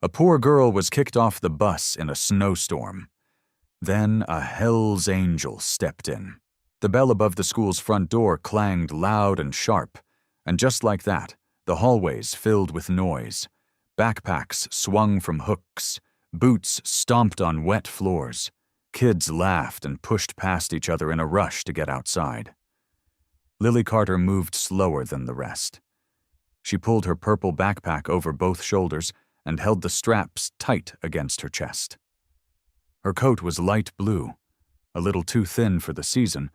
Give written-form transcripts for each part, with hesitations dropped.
A poor girl was kicked off the bus in a snowstorm. Then a Hell's Angel stepped in. The bell above the school's front door clanged loud and sharp, and just like that, the hallways filled with noise. Backpacks swung from hooks, boots stomped on wet floors. Kids laughed and pushed past each other in a rush to get outside. Lily Carter moved slower than the rest. She pulled her purple backpack over both shoulders and held the straps tight against her chest. Her coat was light blue, a little too thin for the season,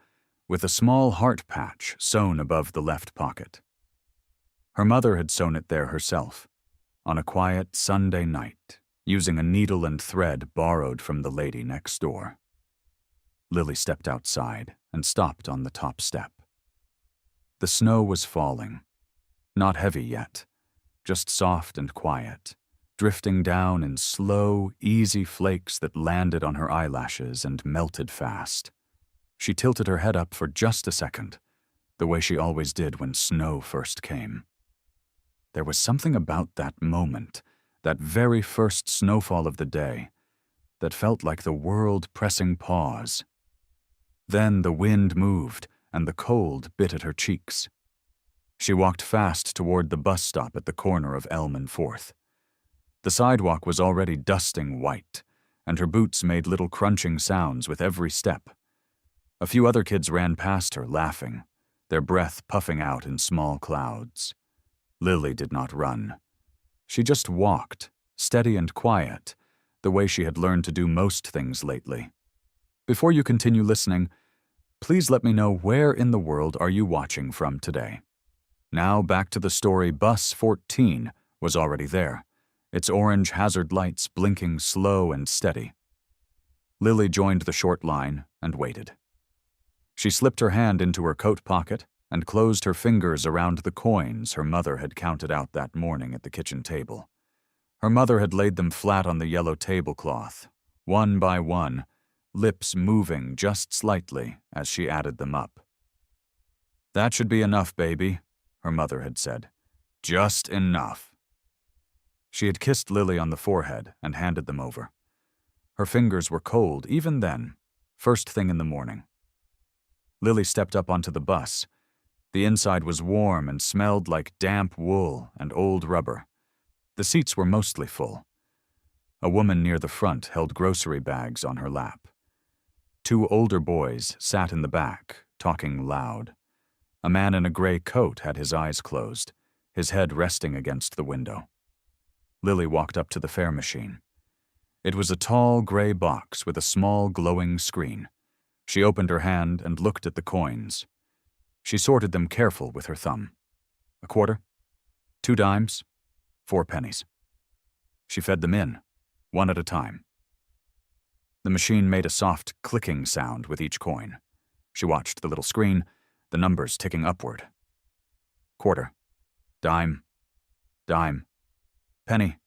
with a small heart patch sewn above the left pocket. Her mother had sewn it there herself, on a quiet Sunday night, using a needle and thread borrowed from the lady next door. Lily stepped outside and stopped on the top step. The snow was falling, not heavy yet, just soft and quiet, drifting down in slow, easy flakes that landed on her eyelashes and melted fast. She tilted her head up for just a second, the way she always did when snow first came. There was something about that moment, that very first snowfall of the day, that felt like the world pressing pause. Then the wind moved, and the cold bit at her cheeks. She walked fast toward the bus stop at the corner of Elm and 4th. The sidewalk was already dusting white, and her boots made little crunching sounds with every step. A few other kids ran past her, laughing, their breath puffing out in small clouds. Lily did not run. She just walked, steady and quiet, the way she had learned to do most things lately. Before you continue listening, please let me know where in the world are you watching from today. Now back to the story. Bus 14 was already there, its orange hazard lights blinking slow and steady. Lily joined the short line and waited. She slipped her hand into her coat pocket and closed her fingers around the coins her mother had counted out that morning at the kitchen table. Her mother had laid them flat on the yellow tablecloth, one by one, lips moving just slightly as she added them up. "That should be enough, baby," her mother had said. "Just enough." She had kissed Lily on the forehead and handed them over. Her fingers were cold even then, first thing in the morning. Lily stepped up onto the bus. The inside was warm and smelled like damp wool and old rubber. The seats were mostly full. A woman near the front held grocery bags on her lap. Two older boys sat in the back, talking loud. A man in a gray coat had his eyes closed, his head resting against the window. Lily walked up to the fare machine. It was a tall gray box with a small glowing screen. She opened her hand and looked at the coins. She sorted them careful with her thumb. A quarter, 2 dimes, 4 pennies. She fed them in, one at a time. The machine made a soft clicking sound with each coin. She watched the little screen, the numbers ticking upward. Quarter, dime, dime, penny,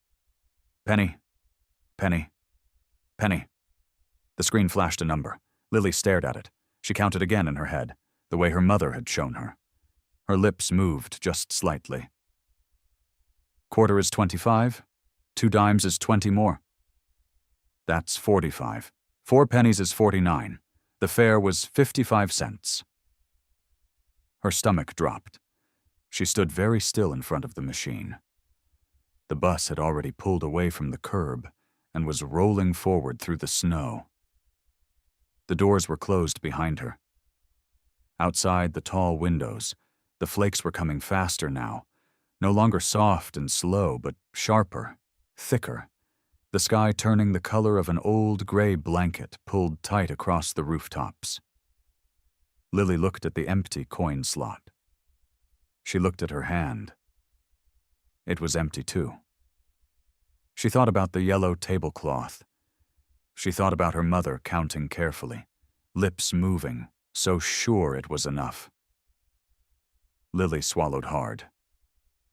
penny, penny, penny. The screen flashed a number. Lily stared at it. She counted again in her head, the way her mother had shown her. Her lips moved just slightly. Quarter is 25. 2 dimes is 20 more. That's 45. 4 pennies is 49. The fare was 55 cents. Her stomach dropped. She stood very still in front of the machine. The bus had already pulled away from the curb and was rolling forward through the snow. The doors were closed behind her. Outside the tall windows, the flakes were coming faster now, no longer soft and slow, but sharper, thicker, the sky turning the color of an old gray blanket pulled tight across the rooftops. Lily looked at the empty coin slot. She looked at her hand. It was empty too. She thought about the yellow tablecloth. She thought about her mother counting carefully, lips moving, so sure it was enough. Lily swallowed hard.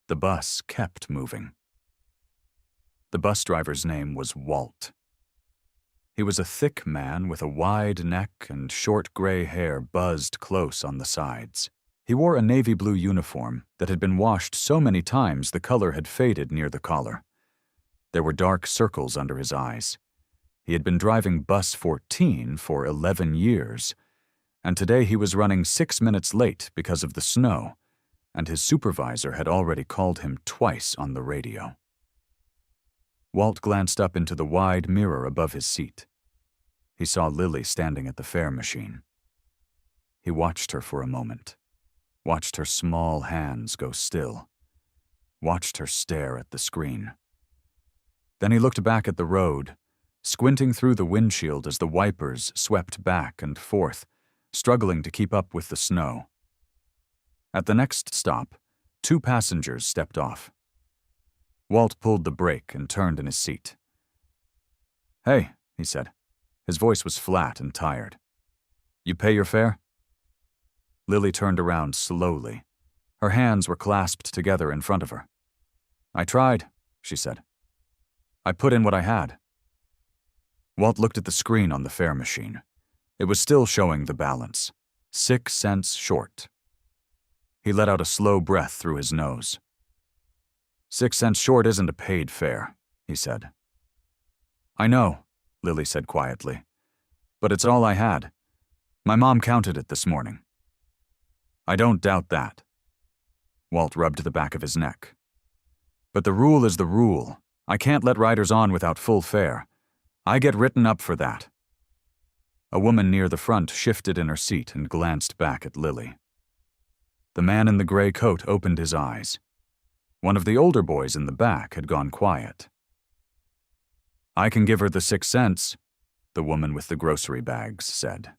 The bus kept moving. The bus driver's name was Walt. He was a thick man with a wide neck and short gray hair buzzed close on the sides. He wore a navy blue uniform that had been washed so many times the color had faded near the collar. There were dark circles under his eyes. He had been driving bus 14 for 11 years, and today he was running 6 minutes late because of the snow, and his supervisor had already called him twice on the radio. Walt glanced up into the wide mirror above his seat. He saw Lily standing at the fare machine. He watched her for a moment, watched her small hands go still, watched her stare at the screen. Then he looked back at the road, squinting through the windshield as the wipers swept back and forth, struggling to keep up with the snow. At the next stop, 2 passengers stepped off. Walt pulled the brake and turned in his seat. "Hey," he said. His voice was flat and tired. "You pay your fare?" Lily turned around slowly. Her hands were clasped together in front of her. "I tried," she said. "I put in what I had." Walt looked at the screen on the fare machine. It was still showing the balance, 6 cents short. He let out a slow breath through his nose. 6 cents short isn't a paid fare, he said. "I know," Lily said quietly, "but it's all I had. My mom counted it this morning." "I don't doubt that." Walt rubbed the back of his neck. "But the rule is the rule. I can't let riders on without full fare. I get written up for that." A woman near the front shifted in her seat and glanced back at Lily. The man in the gray coat opened his eyes. One of the older boys in the back had gone quiet. "I can give her the 6 cents, the woman with the grocery bags said.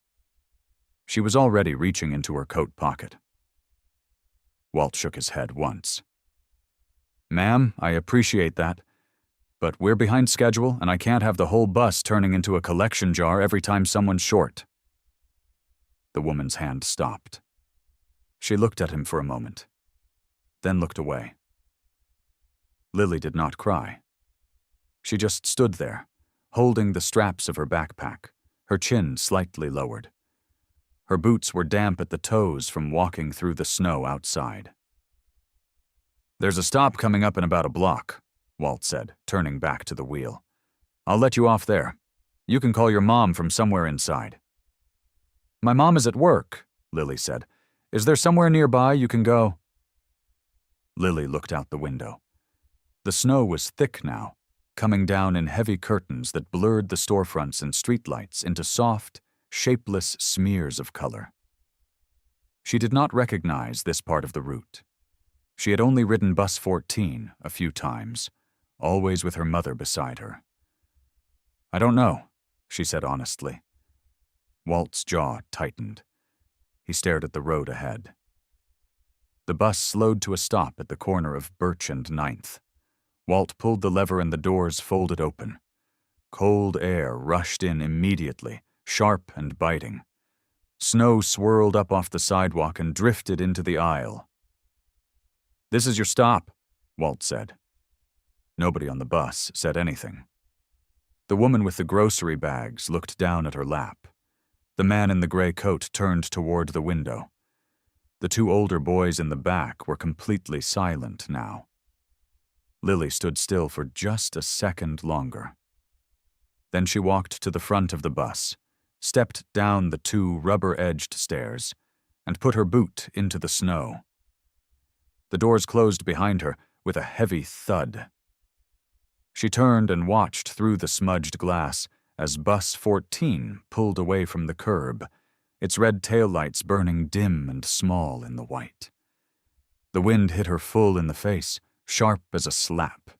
She was already reaching into her coat pocket. Walt shook his head once. "Ma'am, I appreciate that, but we're behind schedule and I can't have the whole bus turning into a collection jar every time someone's short." The woman's hand stopped. She looked at him for a moment, then looked away. Lily did not cry. She just stood there, holding the straps of her backpack, her chin slightly lowered. Her boots were damp at the toes from walking through the snow outside. "There's a stop coming up in about a block," Walt said, turning back to the wheel. "I'll let you off there. You can call your mom from somewhere inside." "My mom is at work," Lily said. "Is there somewhere nearby you can go?" Lily looked out the window. The snow was thick now, coming down in heavy curtains that blurred the storefronts and streetlights into soft, shapeless smears of color. She did not recognize this part of the route. She had only ridden bus 14 a few times, always with her mother beside her. "I don't know," she said honestly. Walt's jaw tightened. He stared at the road ahead. The bus slowed to a stop at the corner of Birch and 9th. Walt pulled the lever and the doors folded open. Cold air rushed in immediately, sharp and biting. Snow swirled up off the sidewalk and drifted into the aisle. "This is your stop," Walt said. Nobody on the bus said anything. The woman with the grocery bags looked down at her lap. The man in the gray coat turned toward the window. The 2 older boys in the back were completely silent now. Lily stood still for just a second longer. Then she walked to the front of the bus, stepped down the 2 rubber-edged stairs, and put her boot into the snow. The doors closed behind her with a heavy thud. She turned and watched through the smudged glass as bus 14 pulled away from the curb, its red taillights burning dim and small in the white. The wind hit her full in the face, sharp as a slap.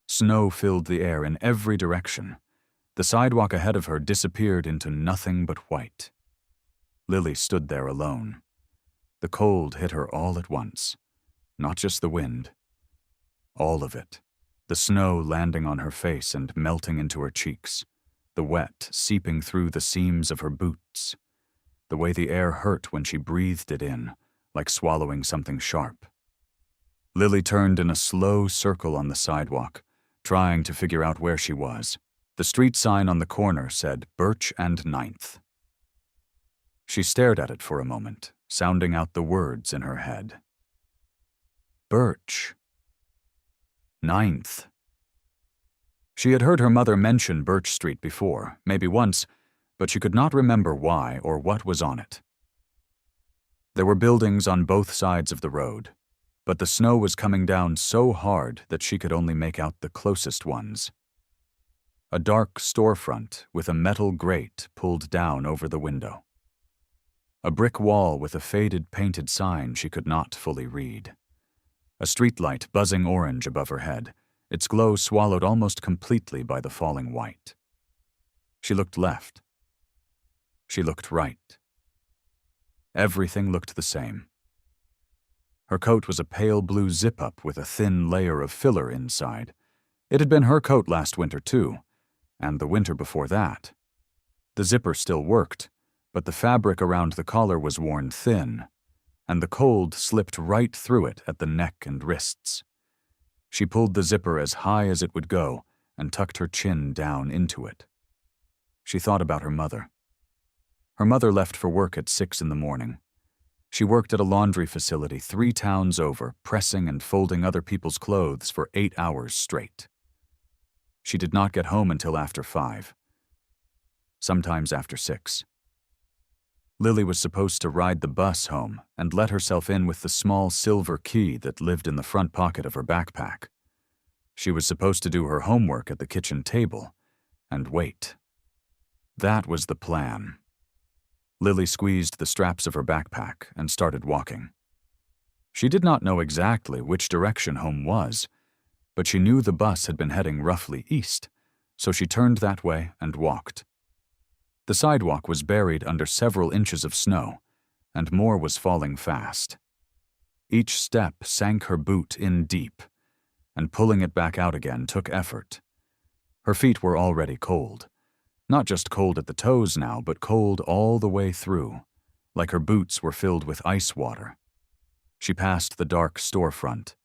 Snow filled the air in every direction. The sidewalk ahead of her disappeared into nothing but white. Lily stood there alone. The cold hit her all at once. Not just the wind. All of it. The snow landing on her face and melting into her cheeks. The wet seeping through the seams of her boots. The way the air hurt when she breathed it in, like swallowing something sharp. Lily turned in a slow circle on the sidewalk, trying to figure out where she was. The street sign on the corner said Birch and 9th. She stared at it for a moment, sounding out the words in her head. Birch. 9th. She had heard her mother mention Birch Street before, maybe once, but she could not remember why or what was on it. There were buildings on both sides of the road, but the snow was coming down so hard that she could only make out the closest ones. A dark storefront with a metal grate pulled down over the window. A brick wall with a faded painted sign she could not fully read. A streetlight buzzing orange above her head, its glow swallowed almost completely by the falling white. She looked left. She looked right. Everything looked the same. Her coat was a pale blue zip-up with a thin layer of filler inside. It had been her coat last winter, too, and the winter before that. The zipper still worked, but the fabric around the collar was worn thin, and the cold slipped right through it at the neck and wrists. She pulled the zipper as high as it would go and tucked her chin down into it. She thought about her mother. Her mother left for work at 6 in the morning. She worked at a laundry facility 3 towns over, pressing and folding other people's clothes for 8 hours straight. She did not get home until after 5, sometimes after 6. Lily was supposed to ride the bus home and let herself in with the small silver key that lived in the front pocket of her backpack. She was supposed to do her homework at the kitchen table and wait. That was the plan. Lily squeezed the straps of her backpack and started walking. She did not know exactly which direction home was, but she knew the bus had been heading roughly east, so she turned that way and walked. The sidewalk was buried under several inches of snow, and more was falling fast. Each step sank her boot in deep, and pulling it back out again took effort. Her feet were already cold. Not just cold at the toes now, but cold all the way through, like her boots were filled with ice water. She passed the dark storefront.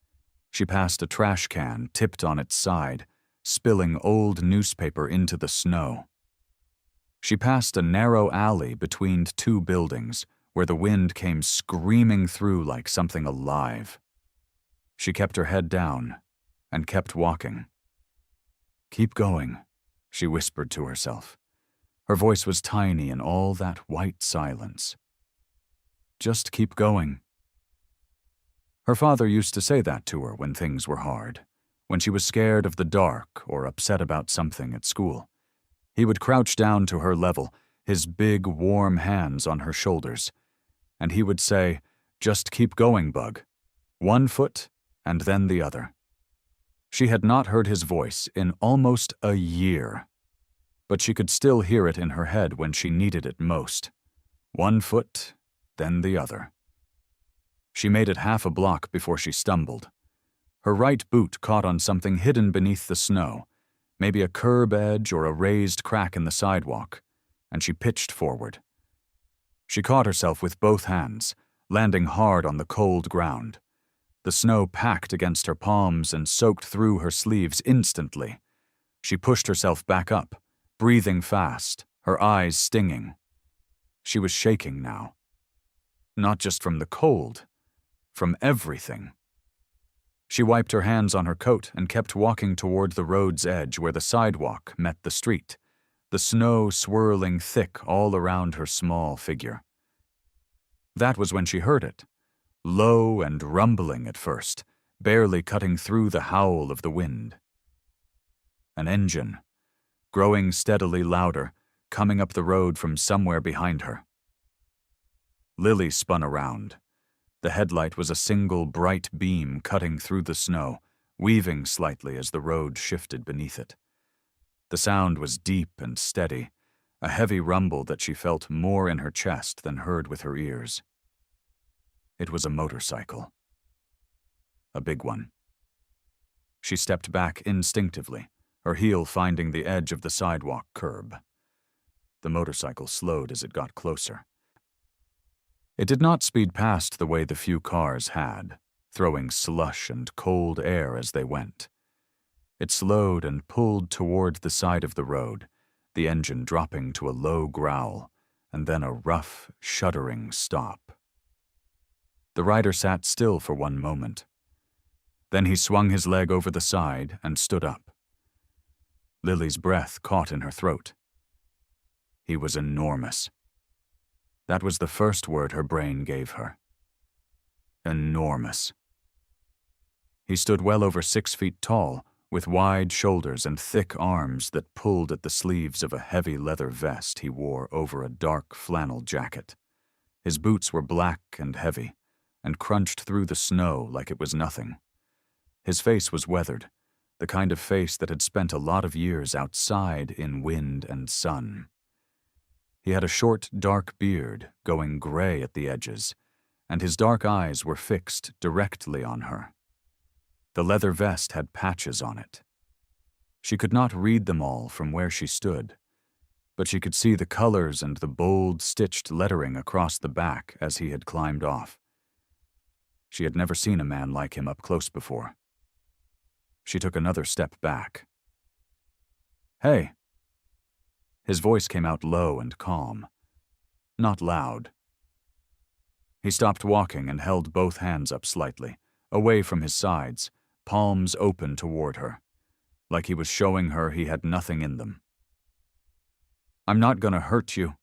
She passed a trash can tipped on its side, spilling old newspaper into the snow. She passed a narrow alley between 2 buildings where the wind came screaming through like something alive. She kept her head down and kept walking. "Keep going," she whispered to herself. Her voice was tiny in all that white silence. "Just keep going." Her father used to say that to her when things were hard, when she was scared of the dark or upset about something at school. He would crouch down to her level, his big, warm hands on her shoulders, and he would say, "Just keep going, Bug. 1 foot, and then the other." She had not heard his voice in almost a year, but she could still hear it in her head when she needed it most. 1 foot, then the other. She made it half a block before she stumbled. Her right boot caught on something hidden beneath the snow, maybe a curb edge or a raised crack in the sidewalk, and she pitched forward. She caught herself with both hands, landing hard on the cold ground. The snow packed against her palms and soaked through her sleeves instantly. She pushed herself back up, breathing fast, her eyes stinging. She was shaking now. Not just from the cold, from everything. She wiped her hands on her coat and kept walking toward the road's edge where the sidewalk met the street, the snow swirling thick all around her small figure. That was when she heard it, low and rumbling at first, barely cutting through the howl of the wind. An engine, growing steadily louder, coming up the road from somewhere behind her. Lily spun around. The headlight was a single bright beam cutting through the snow, weaving slightly as the road shifted beneath it. The sound was deep and steady, a heavy rumble that she felt more in her chest than heard with her ears. It was a motorcycle. A big one. She stepped back instinctively, her heel finding the edge of the sidewalk curb. The motorcycle slowed as it got closer. It did not speed past the way the few cars had, throwing slush and cold air as they went. It slowed and pulled toward the side of the road, the engine dropping to a low growl, and then a rough, shuddering stop. The rider sat still for one moment. Then he swung his leg over the side and stood up. Lily's breath caught in her throat. He was enormous. That was the first word her brain gave her. Enormous. He stood well over 6 feet tall, with wide shoulders and thick arms that pulled at the sleeves of a heavy leather vest he wore over a dark flannel jacket. His boots were black and heavy, and crunched through the snow like it was nothing. His face was weathered, the kind of face that had spent a lot of years outside in wind and sun. He had a short, dark beard, going gray at the edges, and his dark eyes were fixed directly on her. The leather vest had patches on it. She could not read them all from where she stood, but she could see the colors and the bold, stitched lettering across the back as he had climbed off. She had never seen a man like him up close before. She took another step back. "Hey." His voice came out low and calm, not loud. He stopped walking and held both hands up slightly, away from his sides, palms open toward her, like he was showing her he had nothing in them. "I'm not gonna hurt you."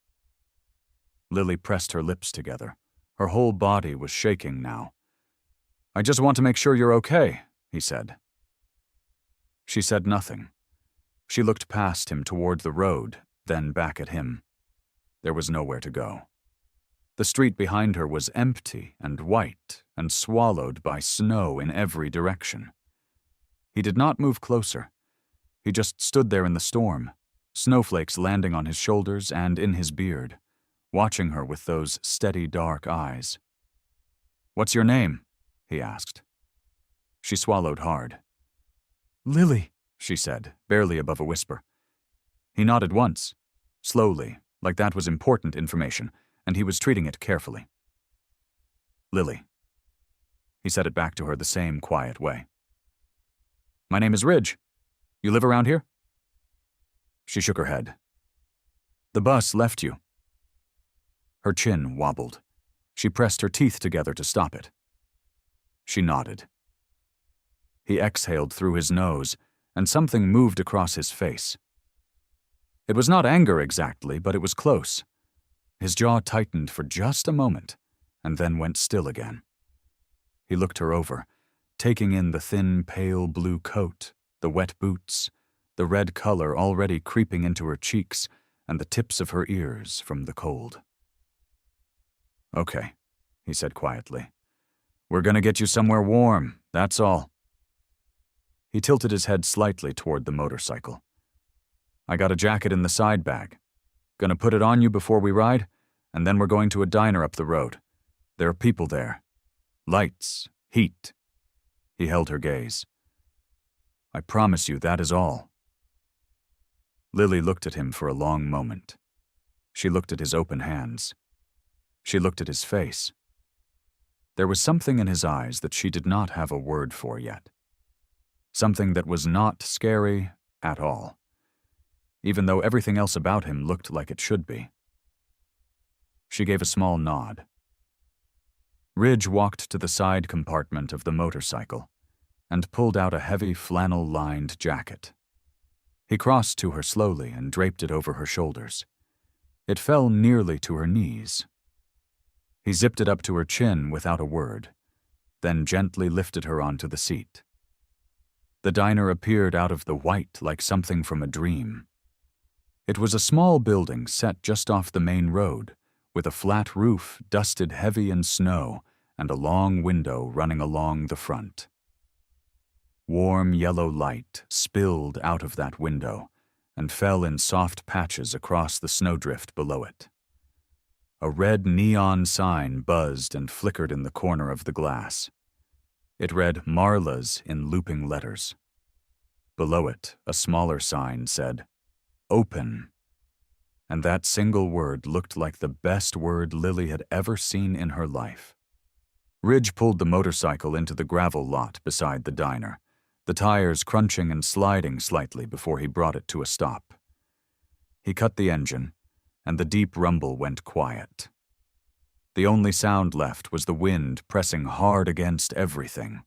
Lily pressed her lips together. Her whole body was shaking now. "I just want to make sure you're okay," he said. She said nothing. She looked past him toward the road, then back at him. There was nowhere to go. The street behind her was empty and white and swallowed by snow in every direction. He did not move closer. He just stood there in the storm, snowflakes landing on his shoulders and in his beard, watching her with those steady dark eyes. "What's your name?" he asked. She swallowed hard. "Lily," she said, barely above a whisper. He nodded once, slowly, like that was important information, and he was treating it carefully. "Lily." He said it back to her the same quiet way. "My name is Ridge. You live around here?" She shook her head. "The bus left you." Her chin wobbled. She pressed her teeth together to stop it. She nodded. He exhaled through his nose, and something moved across his face. It was not anger exactly, but it was close. His jaw tightened for just a moment, and then went still again. He looked her over, taking in the thin, pale blue coat, the wet boots, the red color already creeping into her cheeks, and the tips of her ears from the cold. "Okay," he said quietly. "We're gonna get you somewhere warm, that's all." He tilted his head slightly toward the motorcycle. "I got a jacket in the side bag. Gonna put it on you before we ride, and then we're going to a diner up the road. There are people there. Lights, heat." He held her gaze. "I promise you that is all." Lily looked at him for a long moment. She looked at his open hands. She looked at his face. There was something in his eyes that she did not have a word for yet. Something that was not scary at all, even though everything else about him looked like it should be. She gave a small nod. Ridge walked to the side compartment of the motorcycle and pulled out a heavy flannel-lined jacket. He crossed to her slowly and draped it over her shoulders. It fell nearly to her knees. He zipped it up to her chin without a word, then gently lifted her onto the seat. The diner appeared out of the white like something from a dream. It was a small building set just off the main road, with a flat roof dusted heavy in snow and a long window running along the front. Warm yellow light spilled out of that window and fell in soft patches across the snowdrift below it. A red neon sign buzzed and flickered in the corner of the glass. It read Marla's in looping letters. Below it, a smaller sign said, "Open." And that single word looked like the best word Lily had ever seen in her life. Ridge pulled the motorcycle into the gravel lot beside the diner, the tires crunching and sliding slightly before he brought it to a stop. He cut the engine, and the deep rumble went quiet. The only sound left was the wind pressing hard against everything.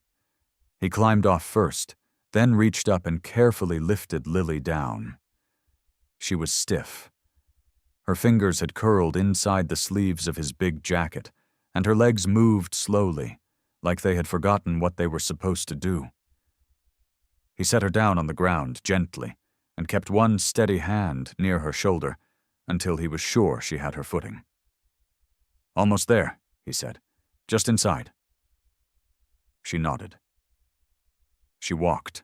He climbed off first, then reached up and carefully lifted Lily down. She was stiff. Her fingers had curled inside the sleeves of his big jacket, and her legs moved slowly, like they had forgotten what they were supposed to do. He set her down on the ground gently, and kept one steady hand near her shoulder until he was sure she had her footing. "Almost there," he said. "Just inside." She nodded. She walked.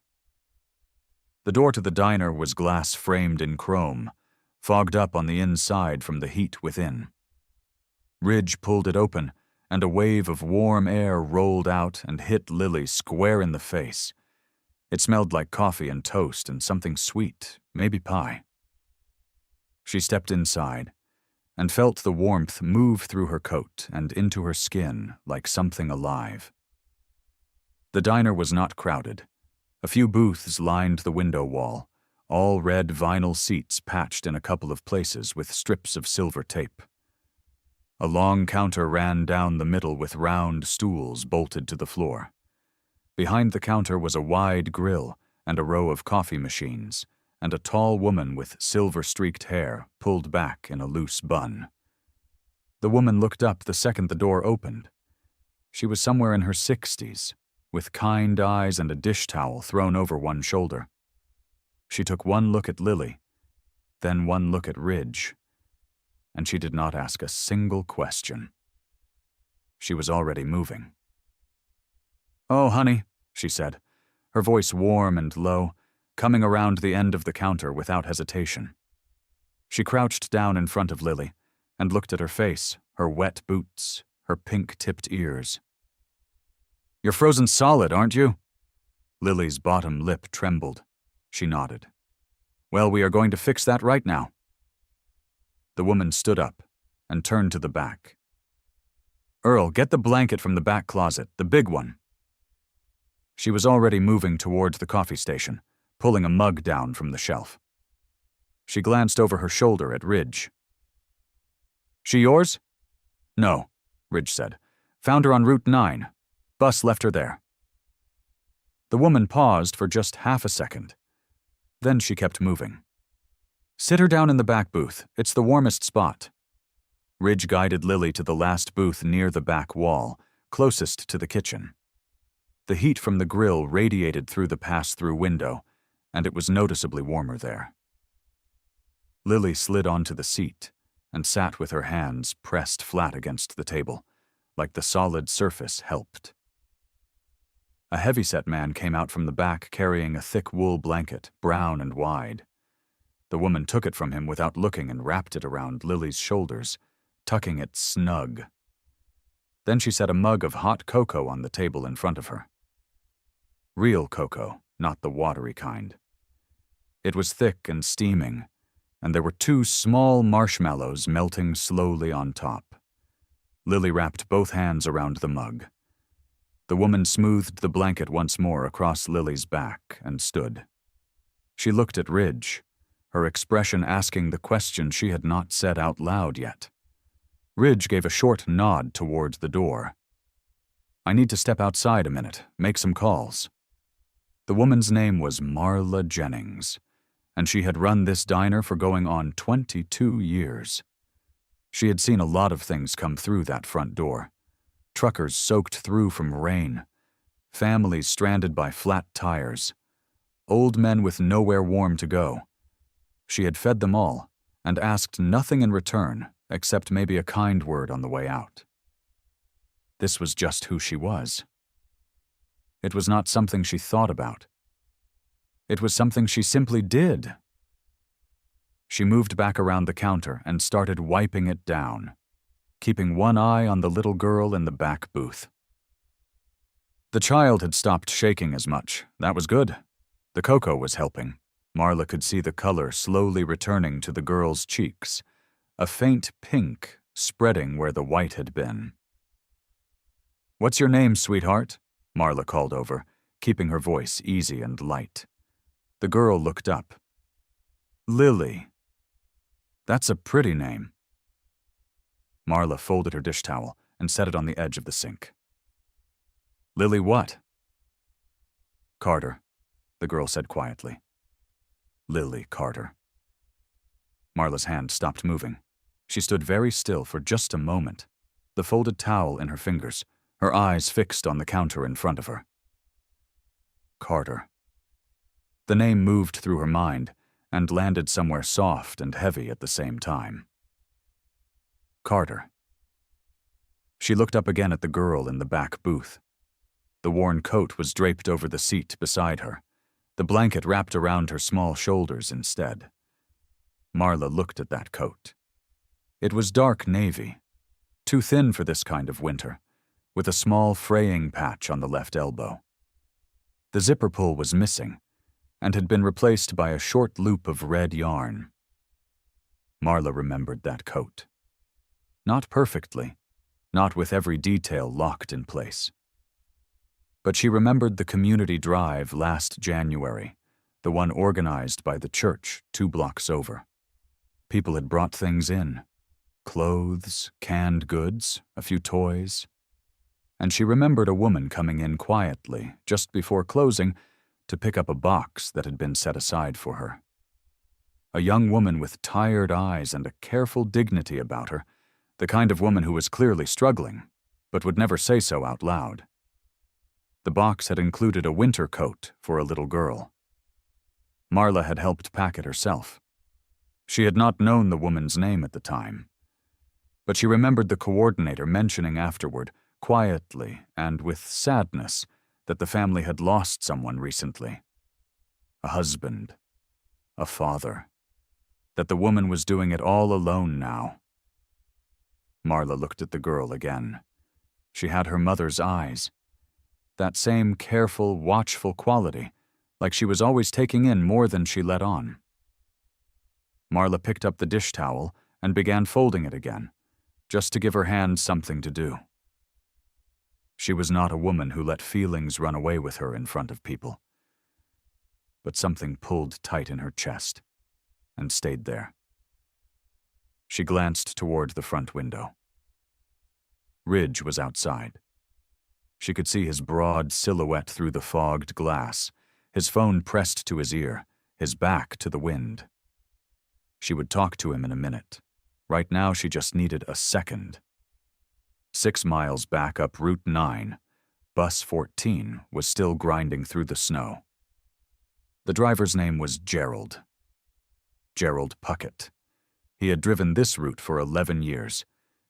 The door to the diner was glass framed in chrome, fogged up on the inside from the heat within. Ridge pulled it open, and a wave of warm air rolled out and hit Lily square in the face. It smelled like coffee and toast and something sweet, maybe pie. She stepped inside and felt the warmth move through her coat and into her skin like something alive. The diner was not crowded. A few booths lined the window wall, all red vinyl seats patched in a couple of places with strips of silver tape. A long counter ran down the middle with round stools bolted to the floor. Behind the counter was a wide grill and a row of coffee machines, and a tall woman with silver-streaked hair pulled back in a loose bun. The woman looked up the second the door opened. She was somewhere in her 60s, with kind eyes and a dish towel thrown over one shoulder. She took one look at Lily, then one look at Ridge, and she did not ask a single question. She was already moving. "Oh, honey," she said, her voice warm and low, coming around the end of the counter without hesitation. She crouched down in front of Lily and looked at her face, her wet boots, her pink-tipped ears. "You're frozen solid, aren't you?" Lily's bottom lip trembled. She nodded. "Well, we are going to fix that right now." The woman stood up and turned to the back. "Earl, get the blanket from the back closet, the big one." She was already moving toward the coffee station, pulling a mug down from the shelf. She glanced over her shoulder at Ridge. "She yours?" "No," Ridge said. "Found her on Route 9. Bus left her there." The woman paused for just half a second. Then she kept moving. "Sit her down in the back booth. It's the warmest spot." Ridge guided Lily to the last booth near the back wall, closest to the kitchen. The heat from the grill radiated through the pass-through window, and it was noticeably warmer there. Lily slid onto the seat and sat with her hands pressed flat against the table, like the solid surface helped. A heavyset man came out from the back carrying a thick wool blanket, brown and wide. The woman took it from him without looking and wrapped it around Lily's shoulders, tucking it snug. Then she set a mug of hot cocoa on the table in front of her. Real cocoa, not the watery kind. It was thick and steaming, and there were 2 small marshmallows melting slowly on top. Lily wrapped both hands around the mug. The woman smoothed the blanket once more across Lily's back and stood. She looked at Ridge, her expression asking the question she had not said out loud yet. Ridge gave a short nod toward the door. "I need to step outside a minute, make some calls." The woman's name was Marla Jennings, and she had run this diner for going on 22 years. She had seen a lot of things come through that front door. Truckers soaked through from rain, families stranded by flat tires, old men with nowhere warm to go. She had fed them all and asked nothing in return except maybe a kind word on the way out. This was just who she was. It was not something she thought about. It was something she simply did. She moved back around the counter and started wiping it down, keeping one eye on the little girl in the back booth. The child had stopped shaking as much. That was good. The cocoa was helping. Marla could see the color slowly returning to the girl's cheeks, a faint pink spreading where the white had been. "What's your name, sweetheart?" Marla called over, keeping her voice easy and light. The girl looked up. "Lily. That's a pretty name." Marla folded her dish towel and set it on the edge of the sink. "Lily what?" "Carter." the girl said quietly. Lily Carter. Marla's hand stopped moving. She stood very still for just a moment, the folded towel in her fingers, her eyes fixed on the counter in front of her. Carter. The name moved through her mind and landed somewhere soft and heavy at the same time. Carter. She looked up again at the girl in the back booth. The worn coat was draped over the seat beside her, the blanket wrapped around her small shoulders instead. Marla looked at that coat. It was dark navy, too thin for this kind of winter, with a small fraying patch on the left elbow. The zipper pull was missing and had been replaced by a short loop of red yarn. Marla remembered that coat. Not perfectly, not with every detail locked in place. But she remembered the community drive last January, the one organized by the church 2 blocks over. People had brought things in, clothes, canned goods, a few toys. And she remembered a woman coming in quietly, just before closing, to pick up a box that had been set aside for her. A young woman with tired eyes and a careful dignity about her, the kind of woman who was clearly struggling, but would never say so out loud. The box had included a winter coat for a little girl. Marla had helped pack it herself. She had not known the woman's name at the time, but she remembered the coordinator mentioning afterward, quietly and with sadness, that the family had lost someone recently. A husband, a father, that the woman was doing it all alone now. Marla looked at the girl again. She had her mother's eyes. That same careful, watchful quality, like she was always taking in more than she let on. Marla picked up the dish towel and began folding it again, just to give her hand something to do. She was not a woman who let feelings run away with her in front of people. But something pulled tight in her chest and stayed there. She glanced toward the front window. Ridge was outside. She could see his broad silhouette through the fogged glass, his phone pressed to his ear, his back to the wind. She would talk to him in a minute. Right now she just needed a second. 6 miles back up Route 9, Bus 14 was still grinding through the snow. The driver's name was Gerald. Gerald Puckett. He had driven this route for 11 years.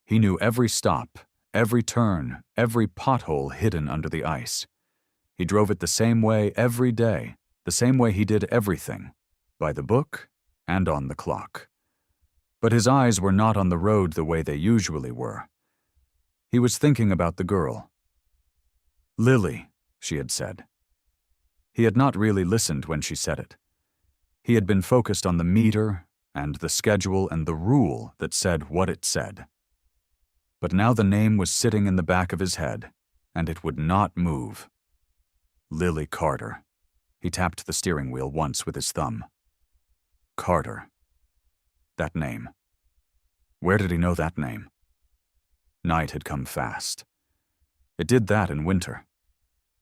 He knew every stop, every turn, every pothole hidden under the ice. He drove it the same way every day, the same way he did everything, by the book and on the clock. But his eyes were not on the road the way they usually were. He was thinking about the girl. Lily, she had said. He had not really listened when she said it. He had been focused on the meter and the schedule and the rule that said what it said. But now the name was sitting in the back of his head, and it would not move. Lily Carter. He tapped the steering wheel once with his thumb. Carter. That name. Where did he know that name? Night had come fast. It did that in winter.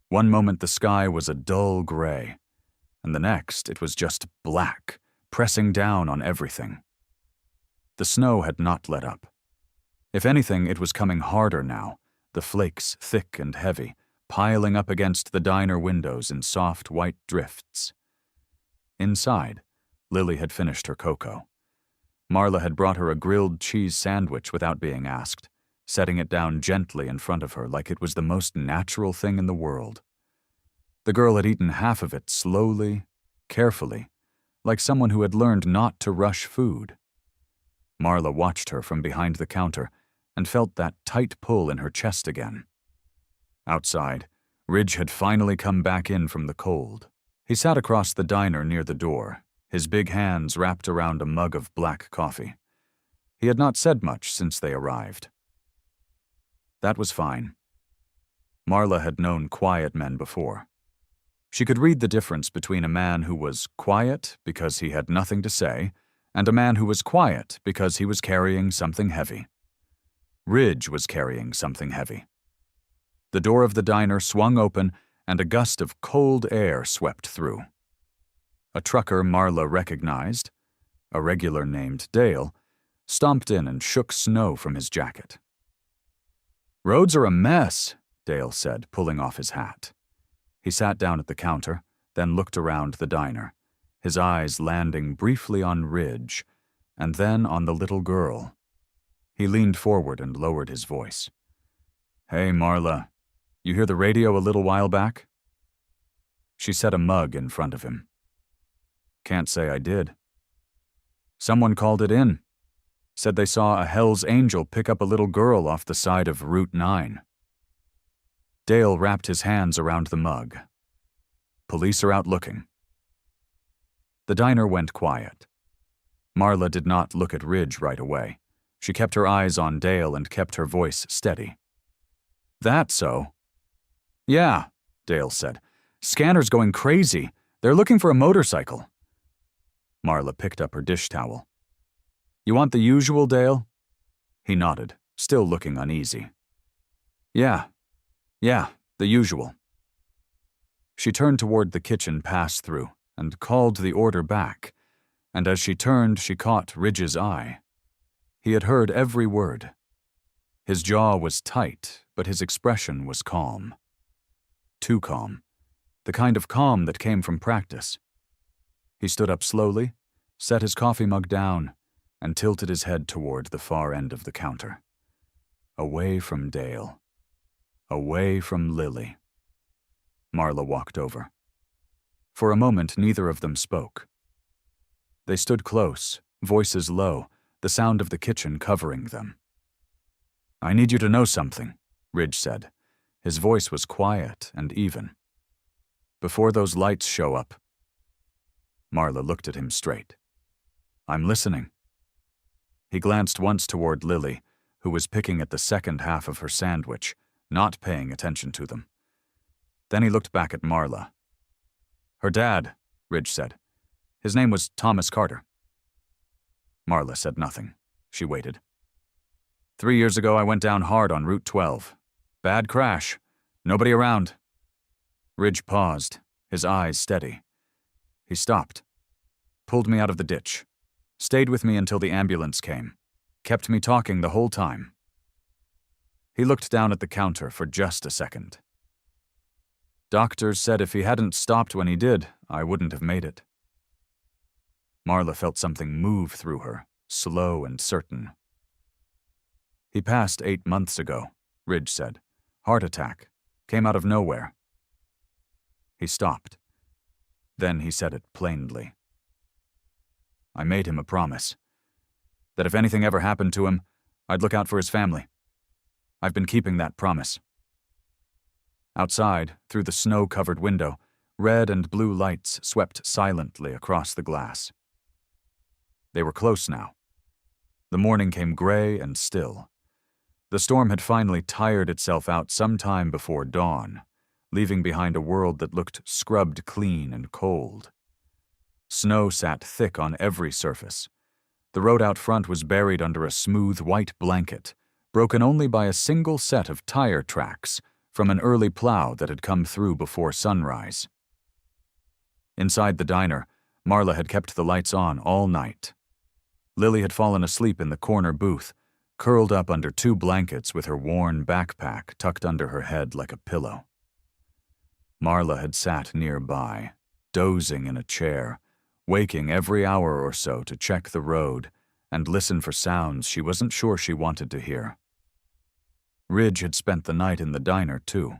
One moment the sky was a dull gray, and the next it was just black, pressing down on everything. The snow had not let up. If anything, it was coming harder now, the flakes thick and heavy, piling up against the diner windows in soft white drifts. Inside, Lily had finished her cocoa. Marla had brought her a grilled cheese sandwich without being asked, setting it down gently in front of her like it was the most natural thing in the world. The girl had eaten half of it slowly, carefully, like someone who had learned not to rush food. Marla watched her from behind the counter and felt that tight pull in her chest again. Outside, Ridge had finally come back in from the cold. He sat across the diner near the door, his big hands wrapped around a mug of black coffee. He had not said much since they arrived. That was fine. Marla had known quiet men before. She could read the difference between a man who was quiet because he had nothing to say and a man who was quiet because he was carrying something heavy. Ridge was carrying something heavy. The door of the diner swung open and a gust of cold air swept through. A trucker Marla recognized, a regular named Dale, stomped in and shook snow from his jacket. "Roads are a mess," Dale said, pulling off his hat. He sat down at the counter, then looked around the diner, his eyes landing briefly on Ridge, and then on the little girl. He leaned forward and lowered his voice. "Hey, Marla, you hear the radio a little while back?" She set a mug in front of him. "Can't say I did." "Someone called it in. Said they saw a Hell's Angel pick up a little girl off the side of Route 9. Dale wrapped his hands around the mug. "Police are out looking." The diner went quiet. Marla did not look at Ridge right away. She kept her eyes on Dale and kept her voice steady. "That so?" "Yeah," Dale said. "Scanner's going crazy. They're looking for a motorcycle." Marla picked up her dish towel. "You want the usual, Dale?" He nodded, still looking uneasy. Yeah, the usual." She turned toward the kitchen pass-through and called the order back, and as she turned, she caught Ridge's eye. He had heard every word. His jaw was tight, but his expression was calm. Too calm. The kind of calm that came from practice. He stood up slowly, set his coffee mug down, and tilted his head toward the far end of the counter. Away from Dale. Away from Lily. Marla walked over. For a moment, neither of them spoke. They stood close, voices low, the sound of the kitchen covering them. "I need you to know something," Ridge said. His voice was quiet and even. "Before those lights show up." Marla looked at him straight. "I'm listening." He glanced once toward Lily, who was picking at the second half of her sandwich, not paying attention to them. Then he looked back at Marla. "Her dad," Ridge said. "His name was Thomas Carter." Marla said nothing. She waited. 3 years ago, I went down hard on Route 12. Bad crash. Nobody around." Ridge paused, his eyes steady. He stopped, pulled me out of the ditch, stayed with me until the ambulance came, kept me talking the whole time. He looked down at the counter for just a second. "Doctors said if he hadn't stopped when he did, I wouldn't have made it." Marla felt something move through her, slow and certain. "He passed 8 months ago," Ridge said. "Heart attack. Came out of nowhere." He stopped. Then he said it plainly. "I made him a promise. That if anything ever happened to him, I'd look out for his family. I've been keeping that promise." Outside, through the snow-covered window, red and blue lights swept silently across the glass. They were close now. The morning came gray and still. The storm had finally tired itself out some time before dawn, leaving behind a world that looked scrubbed clean and cold. Snow sat thick on every surface. The road out front was buried under a smooth white blanket, broken only by a single set of tire tracks from an early plow that had come through before sunrise. Inside the diner, Marla had kept the lights on all night. Lily had fallen asleep in the corner booth, curled up under 2 blankets with her worn backpack tucked under her head like a pillow. Marla had sat nearby, dozing in a chair, waking every hour or so to check the road and listen for sounds she wasn't sure she wanted to hear. Ridge had spent the night in the diner, too.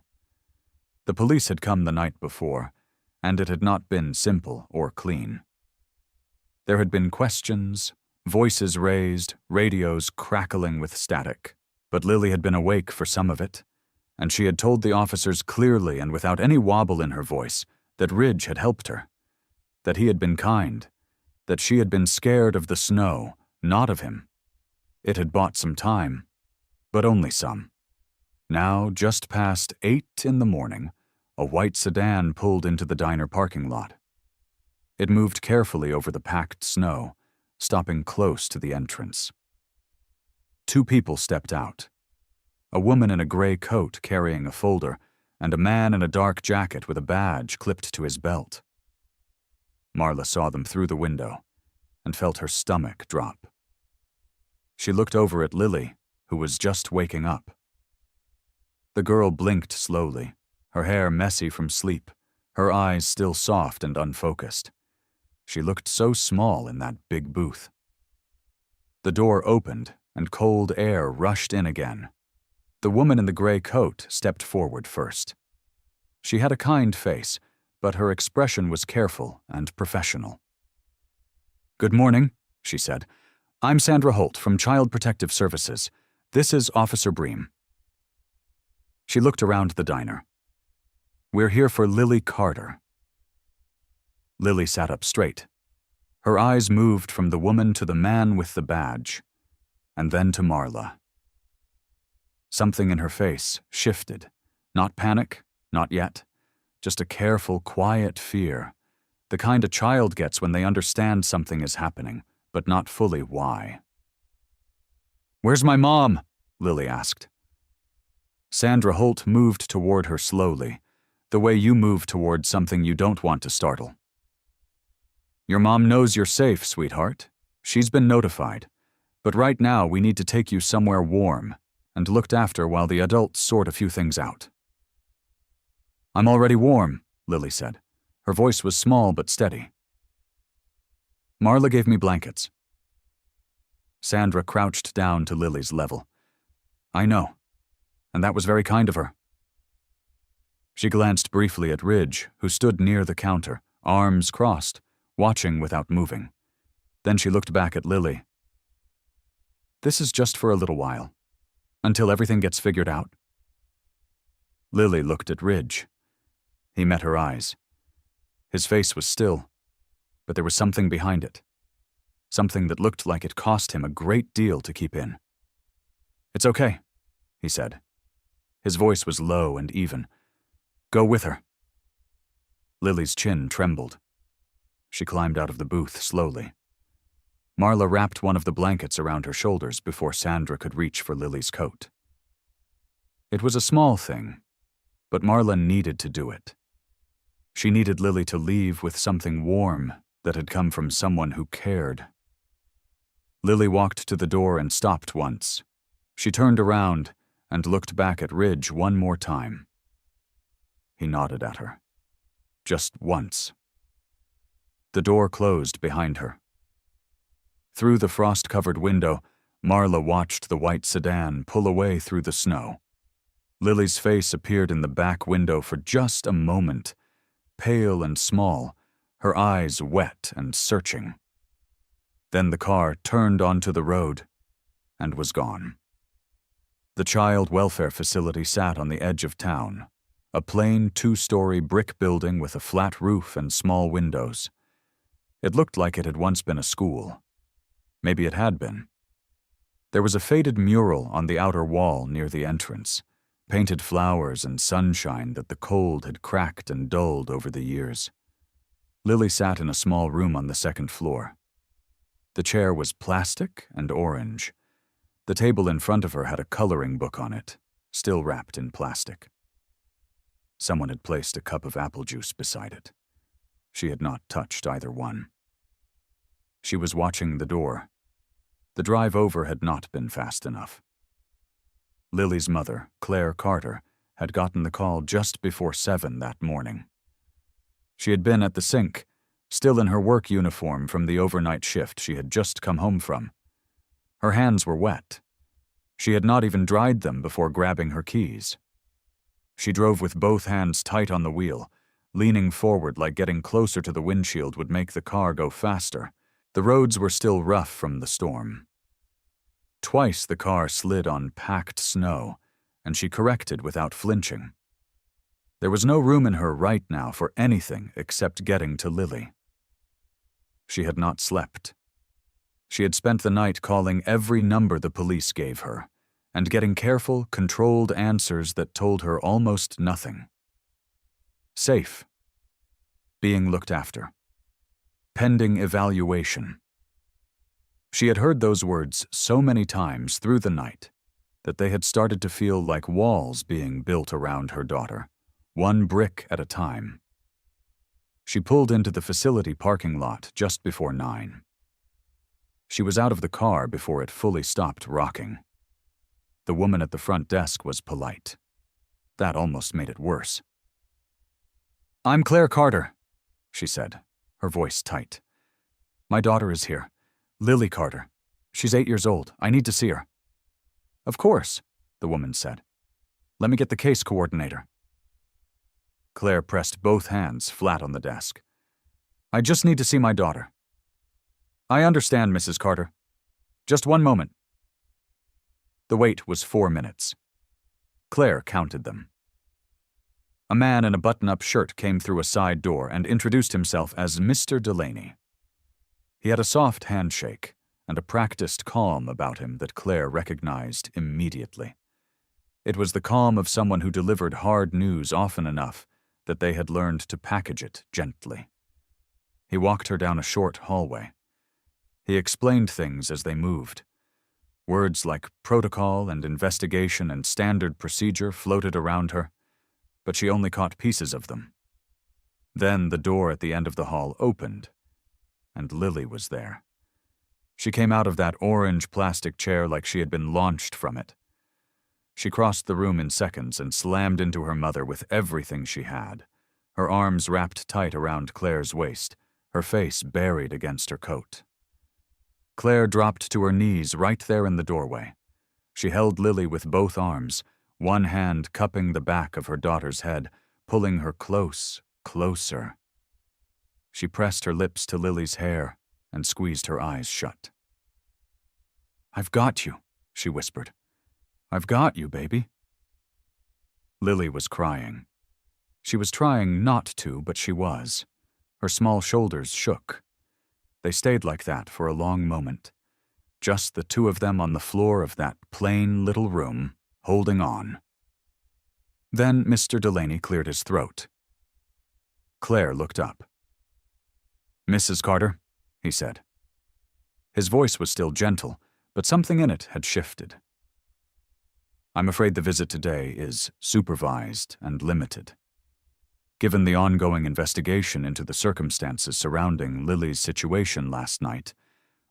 The police had come the night before, and it had not been simple or clean. There had been questions, voices raised, radios crackling with static, but Lily had been awake for some of it, and she had told the officers clearly and without any wobble in her voice that Ridge had helped her, that he had been kind, that she had been scared of the snow, not of him. It had bought some time, but only some. Now, just past 8 in the morning, a white sedan pulled into the diner parking lot. It moved carefully over the packed snow, stopping close to the entrance. 2 people stepped out. A woman in a gray coat carrying a folder, and a man in a dark jacket with a badge clipped to his belt. Marla saw them through the window and felt her stomach drop. She looked over at Lily, who was just waking up. The girl blinked slowly, her hair messy from sleep, her eyes still soft and unfocused. She looked so small in that big booth. The door opened, and cold air rushed in again. The woman in the gray coat stepped forward first. She had a kind face, but her expression was careful and professional. "Good morning," she said. "I'm Sandra Holt from Child Protective Services. This is Officer Bream." She looked around the diner. "We're here for Lily Carter." Lily sat up straight. Her eyes moved from the woman to the man with the badge, and then to Marla. Something in her face shifted. Not panic, not yet. Just a careful, quiet fear. The kind a child gets when they understand something is happening, but not fully why. "Where's my mom?" Lily asked. Sandra Holt moved toward her slowly, the way you move toward something you don't want to startle. "Your mom knows you're safe, sweetheart. She's been notified. But right now we need to take you somewhere warm and looked after while the adults sort a few things out." "I'm already warm," Lily said. Her voice was small but steady. "Marla gave me blankets." Sandra crouched down to Lily's level. "I know, and that was very kind of her." She glanced briefly at Ridge, who stood near the counter, arms crossed, watching without moving. Then she looked back at Lily. "This is just for a little while, until everything gets figured out." Lily looked at Ridge. He met her eyes. His face was still, but there was something behind it. Something that looked like it cost him a great deal to keep in. "It's okay," he said. His voice was low and even. "Go with her." Lily's chin trembled. She climbed out of the booth slowly. Marla wrapped one of the blankets around her shoulders before Sandra could reach for Lily's coat. It was a small thing, but Marla needed to do it. She needed Lily to leave with something warm that had come from someone who cared. Lily walked to the door and stopped once. She turned around and looked back at Ridge one more time. He nodded at her. Just once. The door closed behind her. Through the frost-covered window, Marla watched the white sedan pull away through the snow. Lily's face appeared in the back window for just a moment, pale and small, her eyes wet and searching. Then the car turned onto the road and was gone. The child welfare facility sat on the edge of town, a plain two-story brick building with a flat roof and small windows. It looked like it had once been a school. Maybe it had been. There was a faded mural on the outer wall near the entrance, painted flowers and sunshine that the cold had cracked and dulled over the years. Lily sat in a small room on the second floor. The chair was plastic and orange. The table in front of her had a coloring book on it, still wrapped in plastic. Someone had placed a cup of apple juice beside it. She had not touched either one. She was watching the door. The drive over had not been fast enough. Lily's mother, Claire Carter, had gotten the call just before 7 that morning. She had been at the sink, still in her work uniform from the overnight shift she had just come home from. Her hands were wet. She had not even dried them before grabbing her keys. She drove with both hands tight on the wheel, leaning forward like getting closer to the windshield would make the car go faster. The roads were still rough from the storm. Twice the car slid on packed snow, and she corrected without flinching. There was no room in her right now for anything except getting to Lily. She had not slept. She had spent the night calling every number the police gave her, and getting careful, controlled answers that told her almost nothing. Safe. Being looked after. Pending evaluation. She had heard those words so many times through the night that they had started to feel like walls being built around her daughter, one brick at a time. She pulled into the facility parking lot just before 9. She was out of the car before it fully stopped rocking. The woman at the front desk was polite. That almost made it worse. "I'm Claire Carter," she said, her voice tight. "My daughter is here. Lily Carter. She's 8 years old. I need to see her." "Of course," the woman said. "Let me get the case coordinator." Claire pressed both hands flat on the desk. "I just need to see my daughter." "I understand, Mrs. Carter. Just one moment." The wait was 4 minutes. Claire counted them. A man in a button-up shirt came through a side door and introduced himself as Mr. Delaney. He had a soft handshake and a practiced calm about him that Claire recognized immediately. It was the calm of someone who delivered hard news often enough that they had learned to package it gently. He walked her down a short hallway. He explained things as they moved. Words like protocol and investigation and standard procedure floated around her, but she only caught pieces of them. Then the door at the end of the hall opened, and Lily was there. She came out of that orange plastic chair like she had been launched from it. She crossed the room in seconds and slammed into her mother with everything she had, her arms wrapped tight around Claire's waist, her face buried against her coat. Claire dropped to her knees right there in the doorway. She held Lily with both arms, one hand cupping the back of her daughter's head, pulling her close, closer. She pressed her lips to Lily's hair and squeezed her eyes shut. "I've got you," she whispered. "I've got you, baby." Lily was crying. She was trying not to, but she was. Her small shoulders shook. They stayed like that for a long moment. Just the two of them on the floor of that plain little room, holding on. Then Mr. Delaney cleared his throat. Claire looked up. "Mrs. Carter," he said. His voice was still gentle, but something in it had shifted. "I'm afraid the visit today is supervised and limited. Given the ongoing investigation into the circumstances surrounding Lily's situation last night,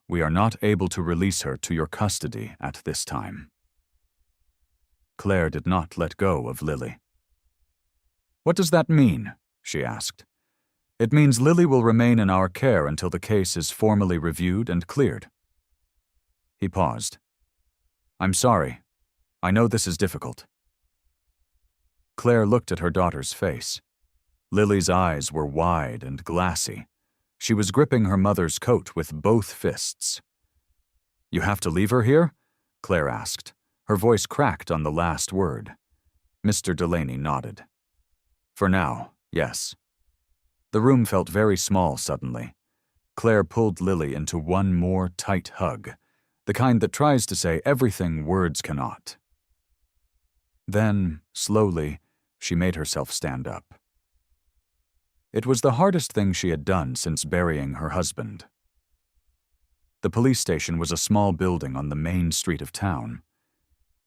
we are not able to release her to your custody at this time." Claire did not let go of Lily. "What does that mean?" she asked. "It means Lily will remain in our care until the case is formally reviewed and cleared." He paused. "I'm sorry. I know this is difficult." Claire looked at her daughter's face. Lily's eyes were wide and glassy. She was gripping her mother's coat with both fists. "You have to leave her here?" Claire asked. Her voice cracked on the last word. Mr. Delaney nodded. "For now, yes." The room felt very small suddenly. Claire pulled Lily into one more tight hug, the kind that tries to say everything words cannot. Then, slowly, she made herself stand up. It was the hardest thing she had done since burying her husband. The police station was a small building on the main street of town.